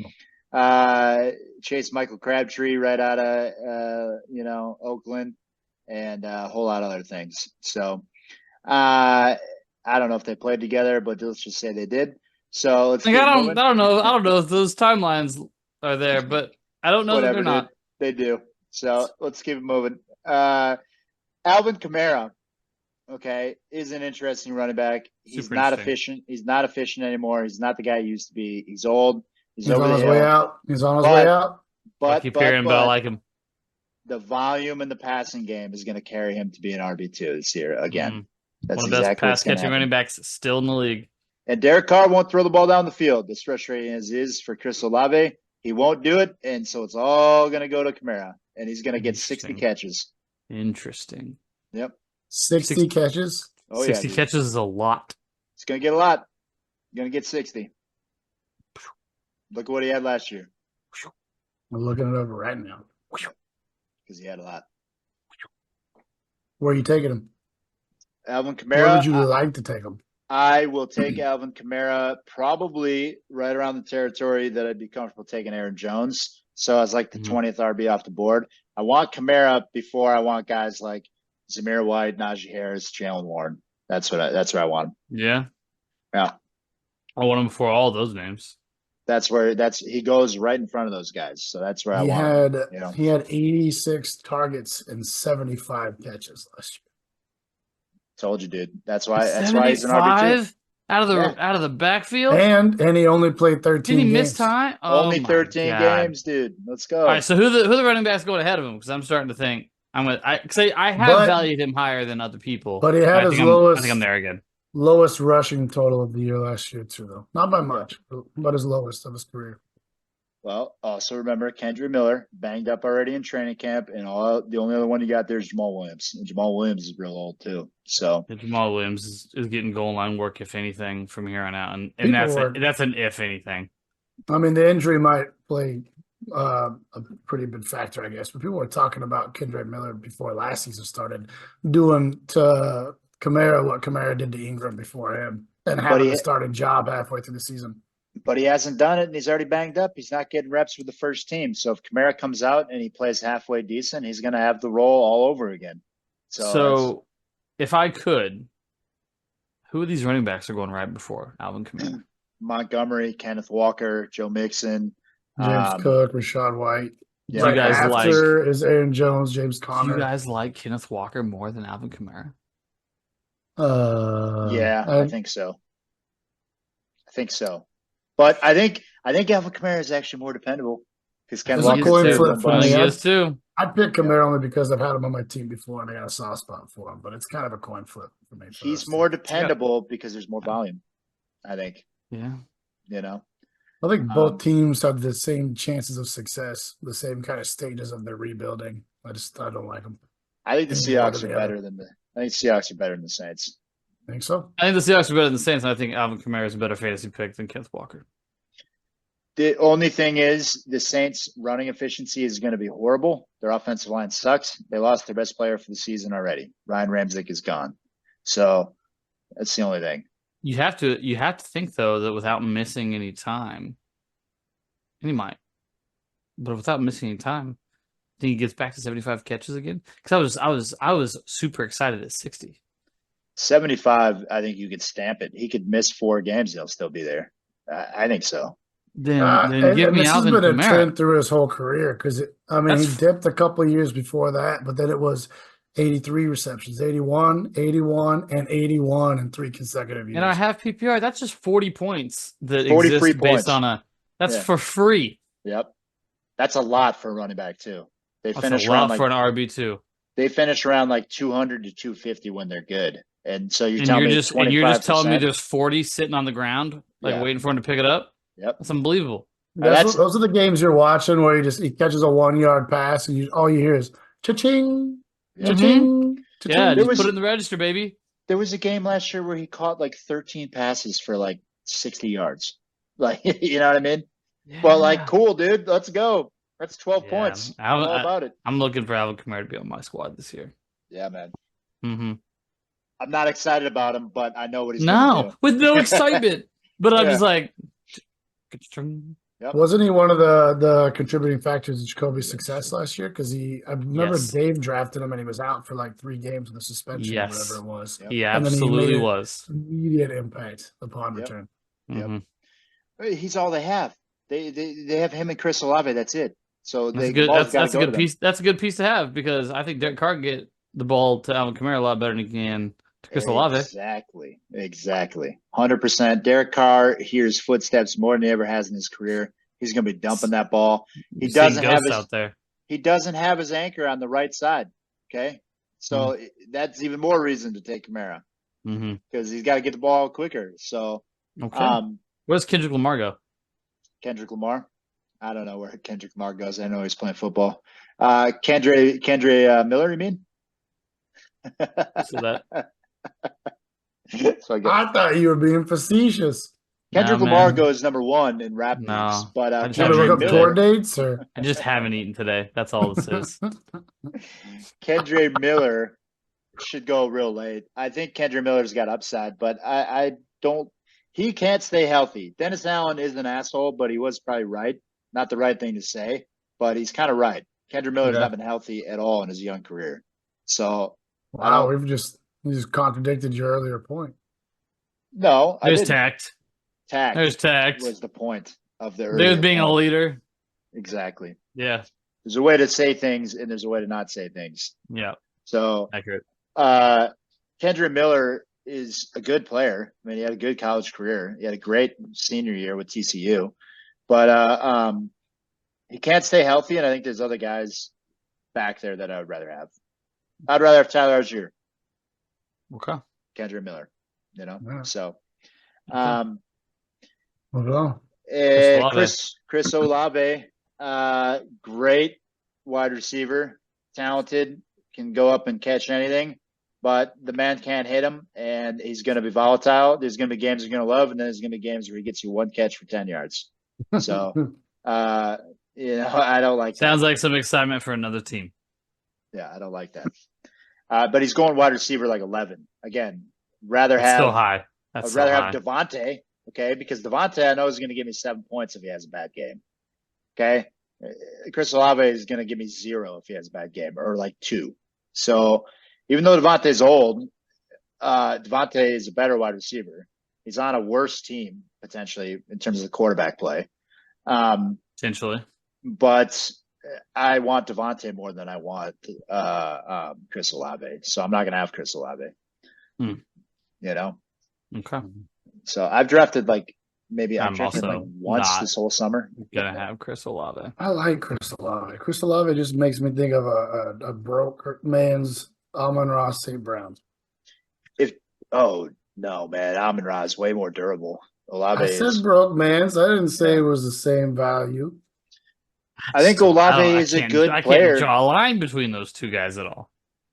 A: Chase Michael Crabtree right out of Oakland, and a whole lot of other things. So, I don't know if they played together, but let's just say they did. So let's.
C: I don't know if those timelines are there, but I don't know that they're not.
A: They do. So let's keep it moving. Alvin Kamara, is an interesting running back. He's not efficient. He's not efficient anymore. He's not the guy he used to be. He's old. He's on his way out.
C: But I keep hearing, but I like him.
A: The volume in the passing game is going to carry him to be an RB2 this year again.
C: Mm-hmm. That's one of the best pass-catching running backs still in the league.
A: And Derek Carr won't throw the ball down the field. As frustrating as it is for Chris Olave, he won't do it, and so it's all going to go to Kamara, and he's going to get 60 catches.
C: Interesting.
A: Yep.
B: 60 catches?
A: Oh,
C: 60 catches is a lot.
A: He's going to get a lot. He's going to get 60. Look at what he had last year.
B: I'm looking it over right now.
A: Because he had a lot.
B: Where are you taking him?
A: Alvin Kamara.
B: Where would you like to take him?
A: I will take Alvin Kamara probably right around the territory that I'd be comfortable taking Aaron Jones. So I was like the 20th RB off the board. I want Kamara before I want guys like Zamir White, Najee Harris, Jalen Warren. That's where I want him.
C: Yeah.
A: Yeah.
C: I want him before all those names.
A: He goes right in front of those guys. So that's where I want him.
B: He had 86 targets and 75 catches last year.
A: Told you, dude. That's why he's an RB2.
C: Out of the backfield?
B: And he only played 13
C: games. Did he miss
B: games.
C: time?
A: Only 13 games, dude. Let's go.
C: All right, so who the running backs going ahead of him? Because I'm starting to think I have valued him higher than other people.
B: But he had his lowest.
C: I think I'm there again.
B: Lowest rushing total of the year last year too, though. Not by much, but his lowest of his career.
A: Well, also remember Kendra Miller banged up already in training camp, and the only other one you got there is Jamal Williams. And Jamal Williams is real old too. So
C: Jamal Williams is getting goal line work, if anything, from here on out, and that's an if anything.
B: I mean, the injury might play a pretty big factor, I guess. But people were talking about Kendra Miller before last season started, doing to Kamara what Kamara did to Ingram before him, and having a starting job halfway through the season.
A: But he hasn't done it, and he's already banged up. He's not getting reps with the first team. So if Kamara comes out and he plays halfway decent, he's going to have the role all over again.
C: So if I could, who of these running backs are going right before Alvin Kamara?
A: Montgomery, Kenneth Walker, Joe Mixon.
B: James Cook, Rashad White.
C: Yeah. Do you guys
B: after is Aaron Jones, James Conner.
C: Do you guys like Kenneth Walker more than Alvin Kamara?
A: Yeah, I think so. But I think Alvin Kamara is actually more dependable because Ken Walker
C: is too.
B: I'd pick Kamara only because I've had him on my team before and I got a soft spot for him. But it's kind of a coin flip for me.
A: He's more dependable because there's more volume. I think.
C: Yeah.
B: I think both teams have the same chances of success, the same kind of stages of their rebuilding. I don't like them.
A: I think the Seahawks are better than the Saints.
B: Think so?
C: I think the Seahawks are better than the Saints, and I think Alvin Kamara is a better fantasy pick than Kenneth Walker.
A: The only thing is the Saints' running efficiency is going to be horrible. Their offensive line sucks. They lost their best player for the season already. Ryan Ramczyk is gone. So that's the only thing.
C: You have to think though that without missing any time, and he might, but without missing any time, I think he gets back to 75 catches again. Because I was super excited at 60.
A: 75, I think you could stamp it. He could miss 4 games; he'll still be there. I think so.
C: Then give me
B: this
C: Alvin
B: has been a
C: Kamara.
B: trend through his whole career because he dipped a couple of years before that, but then it was 83 receptions, 81, 81, and 81 in 3 consecutive years.
C: And I have PPR. That's just 40 points that
A: 43
C: exist based
A: points.
C: on that's for free.
A: Yep, that's a lot for a running back too. They
C: That's
A: finish
C: a lot
A: around
C: for an RB too.
A: They finish around like 200 to 250 when they're good. And so you're
C: just telling me there's 40 sitting on the ground, waiting for him to pick it up.
A: Yep,
C: that's unbelievable.
B: Those are the games you're watching where he catches a 1-yard pass and all you hear is cha-ching, cha-ching, cha-ching.
C: Yeah, just put it in the register, baby.
A: There was a game last year where he caught like 13 passes for like 60 yards. Like, you know what I mean? Yeah. Well, cool, dude. Let's go. That's 12 points. I'm all about it.
C: I'm looking for Alvin Kamara to be on my squad this year.
A: Yeah, man.
C: Mm-hmm.
A: I'm not excited about him, but I know what he's going to do.
C: With no excitement. But I'm just like...
B: Yep. Wasn't he one of the contributing factors in Jacoby's success last year? Because I remember Dave drafted him and he was out for like 3 games with a suspension or whatever it was.
C: Yep. He absolutely was.
B: Immediate impact upon return.
C: Mm-hmm.
A: He's all they have. They have him and Chris Olave. That's it. So
C: that's a good piece. That's a good piece to have because I think Derek Carr can get the ball to Alvin Kamara a lot better than he can to Chris Olave.
A: Exactly. 100%. Derek Carr hears footsteps more than he ever has in his career. He's going to be dumping that ball. He doesn't have his anchor on the right side. Okay, so that's even more reason to take Kamara because he's got to get the ball quicker. So,
C: where's Kendrick Lamar go?
A: Kendrick Lamar. I don't know where Kendrick Lamar goes. I know he's playing football. Kendre Miller, you mean?
C: So that.
B: I thought you were being facetious.
A: Kendrick Lamar goes number 1 in rap leagues, but
B: look up tour dates, or
C: I just haven't eaten today. That's all this is.
A: Kendre Miller should go real late. I think Kendre Miller's got upside, but I don't. He can't stay healthy. Dennis Allen is an asshole, but he was probably right. Not the right thing to say, but he's kind of right. Kendre Miller's not been healthy at all in his young career. So,
B: wow, we just contradicted your earlier point.
A: No,
C: there's tact.
A: There's tact was the point of the earlier
C: There's being a leader.
A: Exactly.
C: Yeah.
A: There's a way to say things and there's a way to not say things.
C: Yeah.
A: So
C: accurate.
A: Kendre Miller is a good player. I mean, he had a good college career. He had a great senior year with TCU, but he can't stay healthy. And I think there's other guys back there that I would rather have. I'd rather have Tyler Algier.
C: Okay.
A: Kendre Miller,
B: Yeah.
A: So, Chris Olave, great wide receiver, talented, can go up and catch anything, but the man can't hit him, and he's going to be volatile. There's going to be games you're going to love, and then there's going to be games where he gets you 1 catch for 10 yards. So, I don't like that.
C: Sounds like some excitement for another team.
A: Yeah, I don't like that. But he's going wide receiver like 11. Again, rather have
C: still high.
A: I'd rather have Devontae, okay, because Devontae I know is going to give me 7 points if he has a bad game. Okay, Chris Olave is going to give me 0 if he has a bad game, or like 2. So even though Devontae's old, Devontae is a better wide receiver. He's on a worse team potentially in terms of the quarterback play.
C: Potentially,
A: but I want Devontae more than I want Chris Olave, so I'm not going to have Chris Olave.
C: Okay.
A: So I've drafted once this whole summer.
C: Gonna have Chris Olave.
B: I like Chris Olave. Chris Olave just makes me think of a broke man's Amon-Ra St. Brown.
A: No, man, Amon-Ra is way more durable. Olave
B: I said broke man's. I didn't say it was the same value.
A: I think Olave is a good player.
C: I can't draw a line between those two guys at all.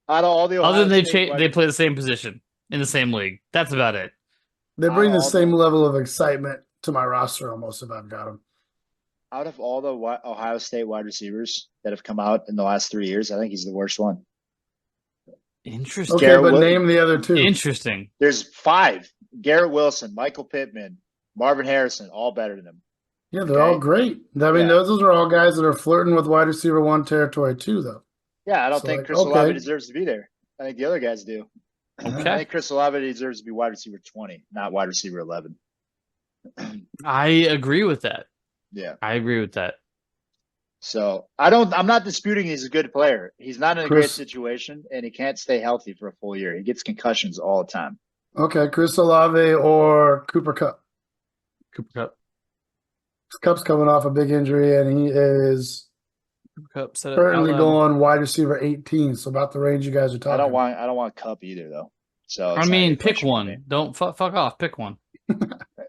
A: Out of all the
C: other than they play the same position. in the same league. That's about it.
B: They bring the same level of excitement to my roster almost if I've got them.
A: Out of all the Ohio State wide receivers that have come out in the last 3 years, I think he's the worst one.
C: Interesting.
B: Okay, but name the other two.
C: Interesting.
A: There's 5. Garrett Wilson, Michael Pittman, Marvin Harrison, all better than him.
B: Yeah, they're all great. I mean, those are all guys that are flirting with wide receiver 1 territory too, though.
A: Yeah, I don't think Chris Olave deserves to be there. I think the other guys do.
C: Okay.
A: I think Chris Olave deserves to be wide receiver 20, not wide receiver 11.
C: I agree with that.
A: Yeah.
C: I agree with that.
A: So I'm not disputing he's a good player. He's not in a great situation and he can't stay healthy for a full year. He gets concussions all the time.
B: Okay, Chris Olave or Cooper Kupp?
C: Cooper Kupp.
B: Kupp's coming off a big injury and he is currently going wide receiver 18, so about the range you guys are talking.
A: I don't want Kupp either though. So
C: I mean, pick one. Don't fuck off. Pick one.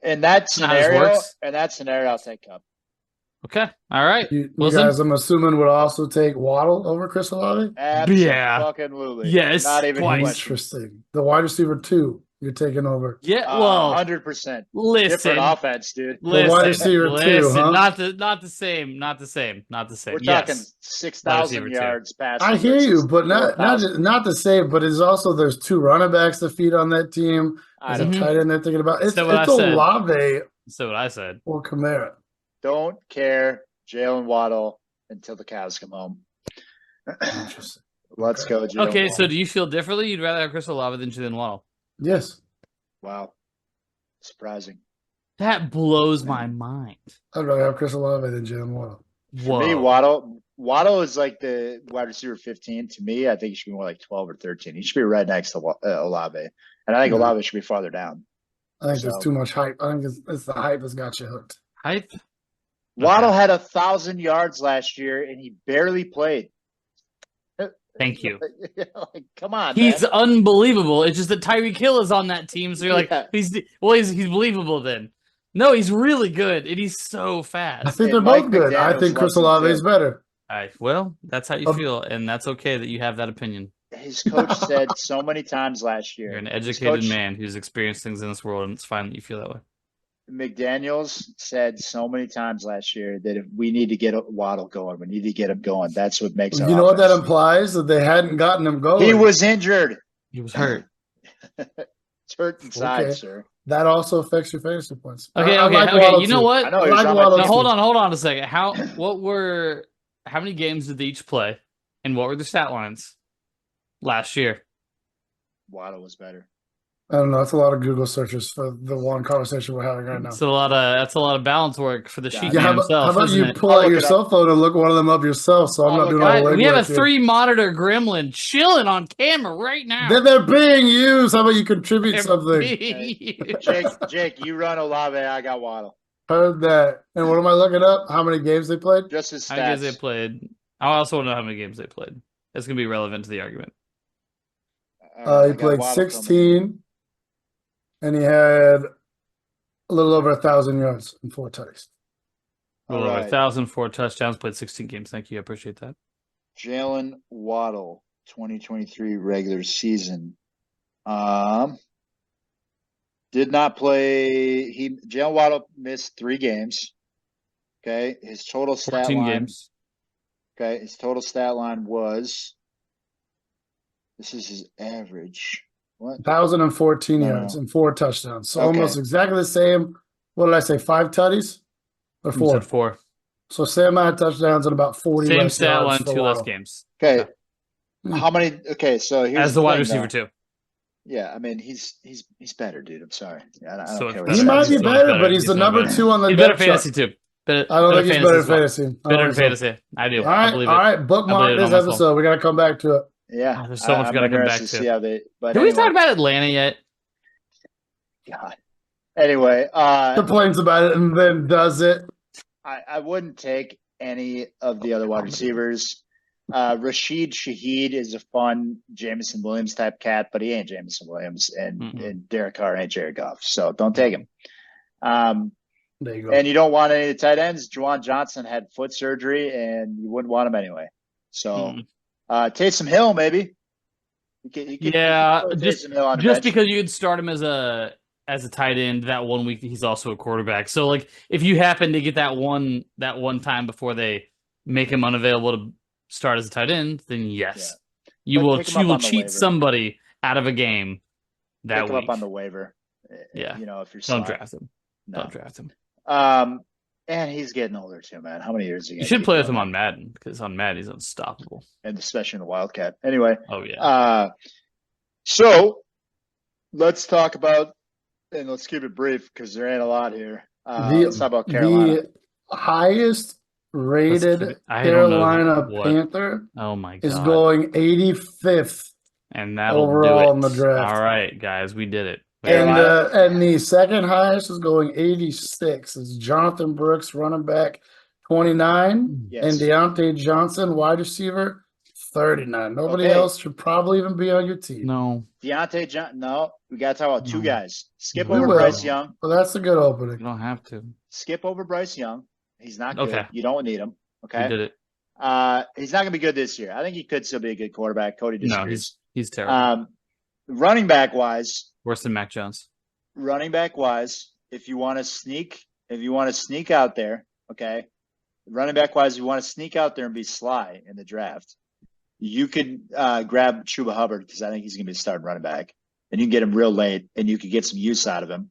A: In that scenario, I'll take Kupp.
C: Okay. All right.
B: You guys, I'm assuming, would also take Waddle over Chris Olave?
A: Absolutely.
C: Yes.
A: Not even
B: interesting. The wide receiver 2 you're taking over.
C: Yeah. Well,
A: 100%.
C: Listen.
A: Different offense, dude.
B: The wide receiver 2, huh?
C: Not the same.
A: We're talking 6,000 yards passing.
B: I hear you, but not the same. But it's also there's 2 running backs to feed on that team. There's a tight end they're thinking about. It's Olave.
C: So what I said.
B: Or Kamara.
A: Don't care, Jalen Waddle, until the cows come home.
B: Interesting.
A: Let's go, Jalen
C: Okay,
A: Waddle.
C: so do you feel differently? You'd rather have Chris Olave than Jalen Waddle?
B: Yes.
A: Wow. Surprising.
C: That blows my mind.
B: I'd rather have Chris Olave than Jalen Waddle.
C: Whoa.
A: For me, Waddle is like the wide receiver 15. To me, I think he should be more like 12 or 13. He should be right next to Olave. And I think Olave should be farther down.
B: I think there's too much hype. I think it's the hype that's got you hooked.
C: Hype?
A: Waddle had 1,000 yards last year, and he barely played.
C: Thank you.
A: Like, come on,
C: he's
A: man.
C: Unbelievable. It's just that Tyreek Hill is on that team, so you're like, he's believable then. No, he's really good, and he's so fast.
B: I think they're both good. I think Chris Olave is better.
C: All right, well, that's how you feel, and that's okay that you have that opinion.
A: His coach said so many times last year.
C: You're an educated man who's experienced things in this world, and it's fine that you feel that way.
A: McDaniels said so many times last year that if we need to get Waddle going, we need to get him going. That's what makes our
B: what that implies? That they hadn't gotten him going.
A: He was injured.
C: He was hurt.
A: It's hurt inside, sir.
B: That also affects your fantasy points.
C: Okay. You know what?
A: I know.
C: Hold on a second. How many games did they each play, and what were the stat lines last year?
A: Waddle was better.
B: I don't know. That's a lot of Google searches for the one conversation we're having right now.
C: That's a lot of balance work for the sheet
B: himself. How about you pull out your cell phone and look one of them up yourself? So I'm not doing all the legwork.
C: We have a 3-monitor gremlin chilling on camera right now.
B: They're being used. How about you contribute something?
A: Jake, you run Olave. I got Waddle.
B: Heard that. And what am I looking up? How many games they played?
A: Just his stats.
C: How many games they played. I also want to know how many games they played. That's going to be relevant to the argument.
B: He played 16. And he had a little over 1,000 yards and 4 touchdowns.
C: A little over 1,000, 4 touchdowns, played 16 games. Thank you. I appreciate that.
A: Jalen Waddle, 2023 regular season. Did not play. Jalen Waddle missed 3 games. Okay. His total stat line.
C: Games.
A: Okay. His total stat line was. This is his average.
B: 1,014 yards and 4 touchdowns. So almost exactly the same. What did I say? 5 tutties? Or 4?
C: You said 4.
B: So same amount of touchdowns and about 40
C: same
B: less
C: stat
B: yards
C: line, 2 less games.
A: Okay. How many? Okay, so here's
C: as the wide receiver too.
A: Yeah, I mean he's better, dude. I'm sorry. I don't care
B: he might be better, but he's the number 2 on the
C: he's better fantasy too.
B: I don't think he's better fantasy.
C: Better fantasy. I do.
B: All right, bookmark this episode. We got to come back to it.
A: Yeah,
C: there's so much got to come back to.
A: See how they,
C: Did we talk about Atlanta yet?
A: God. Anyway,
B: complains about it and then does it.
A: I wouldn't take any of the other wide receivers. Rashid Shaheed is a fun Jameson Williams type cat, but he ain't Jameson Williams, and Derek Carr ain't Jared Goff, so don't take him.
B: There you go.
A: And you don't want any of the tight ends. Juwan Johnson had foot surgery, and you wouldn't want him anyway. So. Taysom Hill, maybe.
C: Yeah,
A: put
C: just
A: Taysom Hill on the
C: just
A: bench.
C: because you could start him as a tight end that 1 week, he's also a quarterback. So like, if you happen to get that one time before they make him unavailable to start as a tight end, then yes, you
A: But
C: will
A: pick him up on the
C: cheat
A: waiver.
C: somebody out of a game that
A: Pick him
C: week.
A: up on the waiver.
C: Yeah.
A: if you're
C: Don't
A: slow.
C: draft him.
A: No.
C: Don't draft him.
A: And he's getting older too, man. How many years?
C: You should play with him on Madden, because on Madden he's unstoppable,
A: and especially in the Wildcat. Anyway.
C: Oh yeah.
A: So let's talk about, and let's keep it brief because there ain't a lot here. Let's talk about Carolina.
B: The highest rated Carolina Panther
C: oh my God.
B: is going 85th
C: and that'll
B: overall
C: do
B: in the draft.
C: All right, guys, we did it.
B: And the second highest is going 86. It's Jonathan Brooks, running back, 29,
A: yes.
B: and Deontay Johnson, wide receiver, 39. Nobody else should probably even be on your team.
C: No.
A: Deontay Johnson. No, we got to talk about two guys. Skip over Bryce Young.
B: Well, that's a good opening.
C: You don't have to.
A: Skip over Bryce Young. He's not good. Okay. You don't need him. Okay.
C: You did it.
A: He's not going to be good this year. I think he could still be a good quarterback. Cody disagrees.
C: No, he's terrible.
A: Running back wise,
C: worse than Mac Jones.
A: Running back wise, if you want to sneak out there, okay. Running back wise, if you want to sneak out there and be sly in the draft, you could grab Chuba Hubbard, because I think he's going to be a starting running back, and you can get him real late, and you could get some use out of him.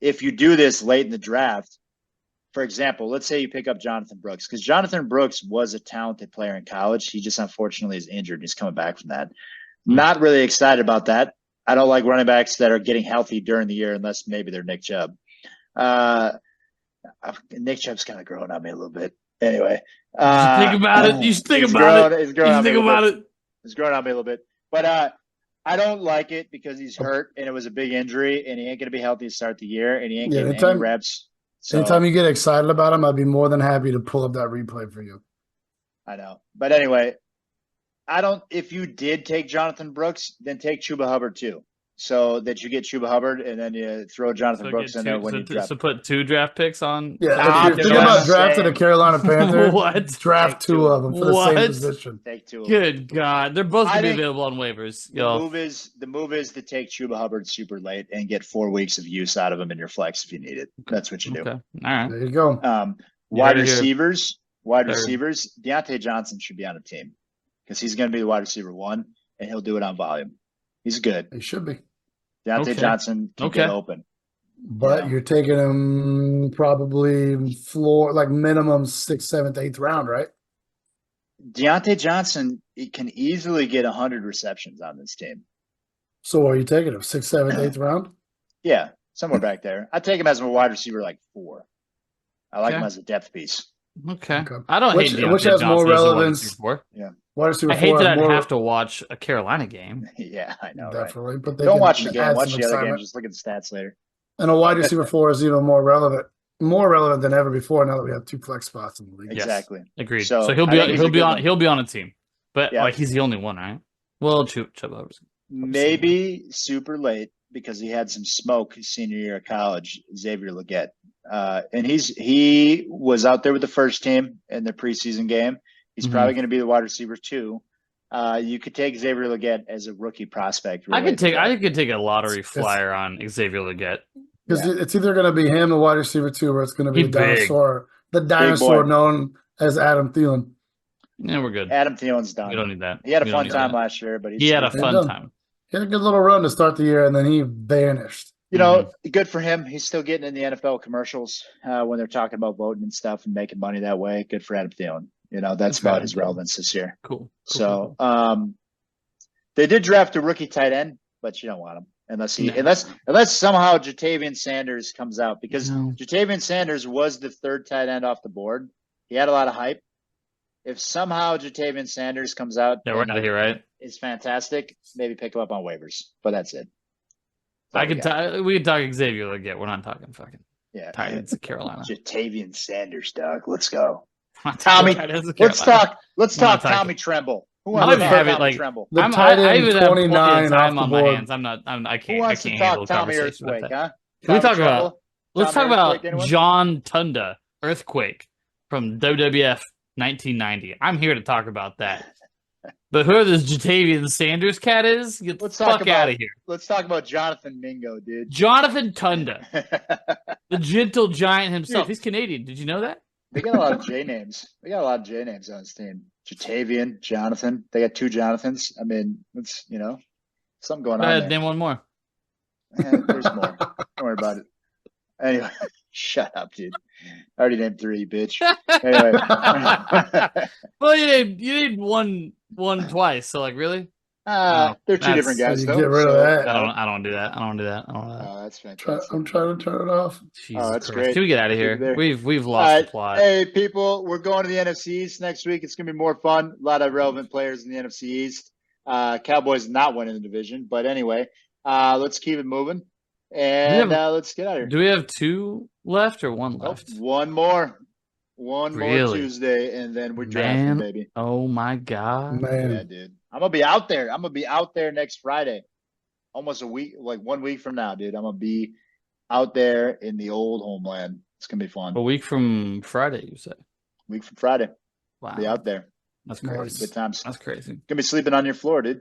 A: If you do this late in the draft, for example, let's say you pick up Jonathan Brooks, because Jonathan Brooks was a talented player in college. He just unfortunately is injured. He's coming back from that. Not really excited about that. I don't like running backs that are getting healthy during the year unless maybe they're Nick Chubb. Nick Chubb's kind of growing on me a little bit. Anyway.
C: Think about it. You should think about it.
A: He's growing on me a little bit. But I don't like it because he's hurt and it was a big injury and he ain't going to be healthy to start the year and he ain't getting any reps. So,
B: anytime you get excited about him, I'd be more than happy to pull up that replay for you.
A: I know. But anyway, if you did take Jonathan Brooks, then take Chuba Hubbard too. So that you get Chuba Hubbard and then you throw Jonathan Brooks in there when you draft.
C: So put 2 draft picks on.
B: Yeah, if you're thinking about drafting a Carolina Panther, draft 2 of them for the same position.
A: Take 2 of
C: them. Good God. They're both going to be available on waivers.
A: The move is to take Chuba Hubbard super late and get 4 weeks of use out of him in your flex if you need it. That's what you do.
C: Okay. All right.
B: There you go.
A: Wide receivers, Deontay Johnson should be on a team because he's going to be the wide receiver 1 and he'll do it on volume. He's good.
B: He should be.
A: Deontay Johnson can get open.
B: But you're taking him probably floor, like minimum 6th, 7th, 8th round, right?
A: Deontay Johnson, he can easily get 100 receptions on this team.
B: So are you taking him 6th, 7th, 8th round?
A: Yeah, somewhere back there. I take him as a wide receiver like 4. I like him as a depth piece.
C: Okay. I don't hate Deontay
B: which has
C: Johnson
B: more relevance.
A: Yeah.
C: I hate that I'd have to watch a Carolina game.
A: Yeah, I know.
B: Definitely.
A: Right?
B: But
A: don't watch the game. Watch the other game. Just look at the stats later.
B: And a wide receiver 4 is even more relevant than ever before. Now that we have 2 flex spots in the league.
A: Exactly.
C: Yes. Agreed. So he'll be on a team, but he's the only one, right? Well, Chubb
A: maybe super late because he had some smoke his senior year of college. Xavier Legette, and he was out there with the first team in the preseason game. He's probably going to be the wide receiver 2. You could take Xavier Legette as a rookie prospect.
C: I could take a lottery flyer on Xavier Legette.
B: Because it's either going to be him, the wide receiver 2, or it's going to be the dinosaur known as Adam Thielen.
C: Yeah, we're good.
A: Adam Thielen's done.
C: We don't need that.
A: He had a fun time last year, but
C: he had a fun time.
B: He had a good little run to start the year, and then he vanished.
A: Good for him. He's still getting in the NFL commercials when they're talking about voting and stuff and making money that way. Good for Adam Thielen. That's about his relevance this year.
C: Cool.
A: So they did draft a rookie tight end, but you don't want him unless somehow Jatavian Sanders comes out, because Jatavian Sanders was the 3rd tight end off the board. He had a lot of hype. If somehow Jatavian Sanders comes out,
C: we're not here, right?
A: It's fantastic. Maybe pick him up on waivers, but that's it.
C: We can talk Xavier Legette. We're not talking fucking Titans of Carolina.
A: Jatavian Sanders, dog. Let's go. Tommy, let's talk Tommy Tremble. Who wants to talk Tommy Tremble?
B: The tight end 29
C: off
B: the
C: on
B: board.
C: my hands. I can't.
A: Who wants
C: I can't
A: to
C: handle
A: talk Tommy
C: conversation
A: Earthquake? Huh?
C: Can we talk about? Let's talk about John Tunda Earthquake from WWF 1990. I'm here to talk about that. But whoever this Jatavian Sanders cat is, get the fuck out of here.
A: Let's talk about Jonathan Mingo, dude.
C: Jonathan Tunda, the gentle giant himself. Dude, he's Canadian. Did you know that?
A: They got a lot of J names. They got a lot of J names on this team. Jatavian, Jonathan. They got 2 Jonathans. I mean, it's something going on there.
C: Name one more.
A: There's more. Don't worry about it. Anyway, shut up, dude. I already named 3, bitch. Anyway.
C: Well, you named one twice. So like, really?
A: They're 2 different guys.
B: So get rid of that.
C: I don't do that. I don't do that.
A: Oh, that's fantastic.
B: I'm trying to turn it off.
C: Jesus
A: that's
C: Christ.
A: great.
C: Can we get out of here? We've lost the plot.
A: Hey, people, we're going to the NFC East next week. It's gonna be more fun. A lot of relevant players in the NFC East. Cowboys not winning the division, but anyway, let's keep it moving. And let's get out of here.
C: Do we have 2 left or 1 left?
A: One more. One more Tuesday, and then we're drafting, baby.
C: Oh my God.
B: Man.
A: Yeah, dude. I'm gonna be out there. I'm gonna be out there next Friday. Almost a week, like 1 week from now, dude. I'm gonna be out there in the old homeland. It's gonna be fun.
C: A week from Friday, you say?
A: Week from Friday.
C: Wow.
A: Be out there.
C: That's crazy.
A: Good times.
C: That's crazy.
A: Gonna be sleeping on your floor, dude.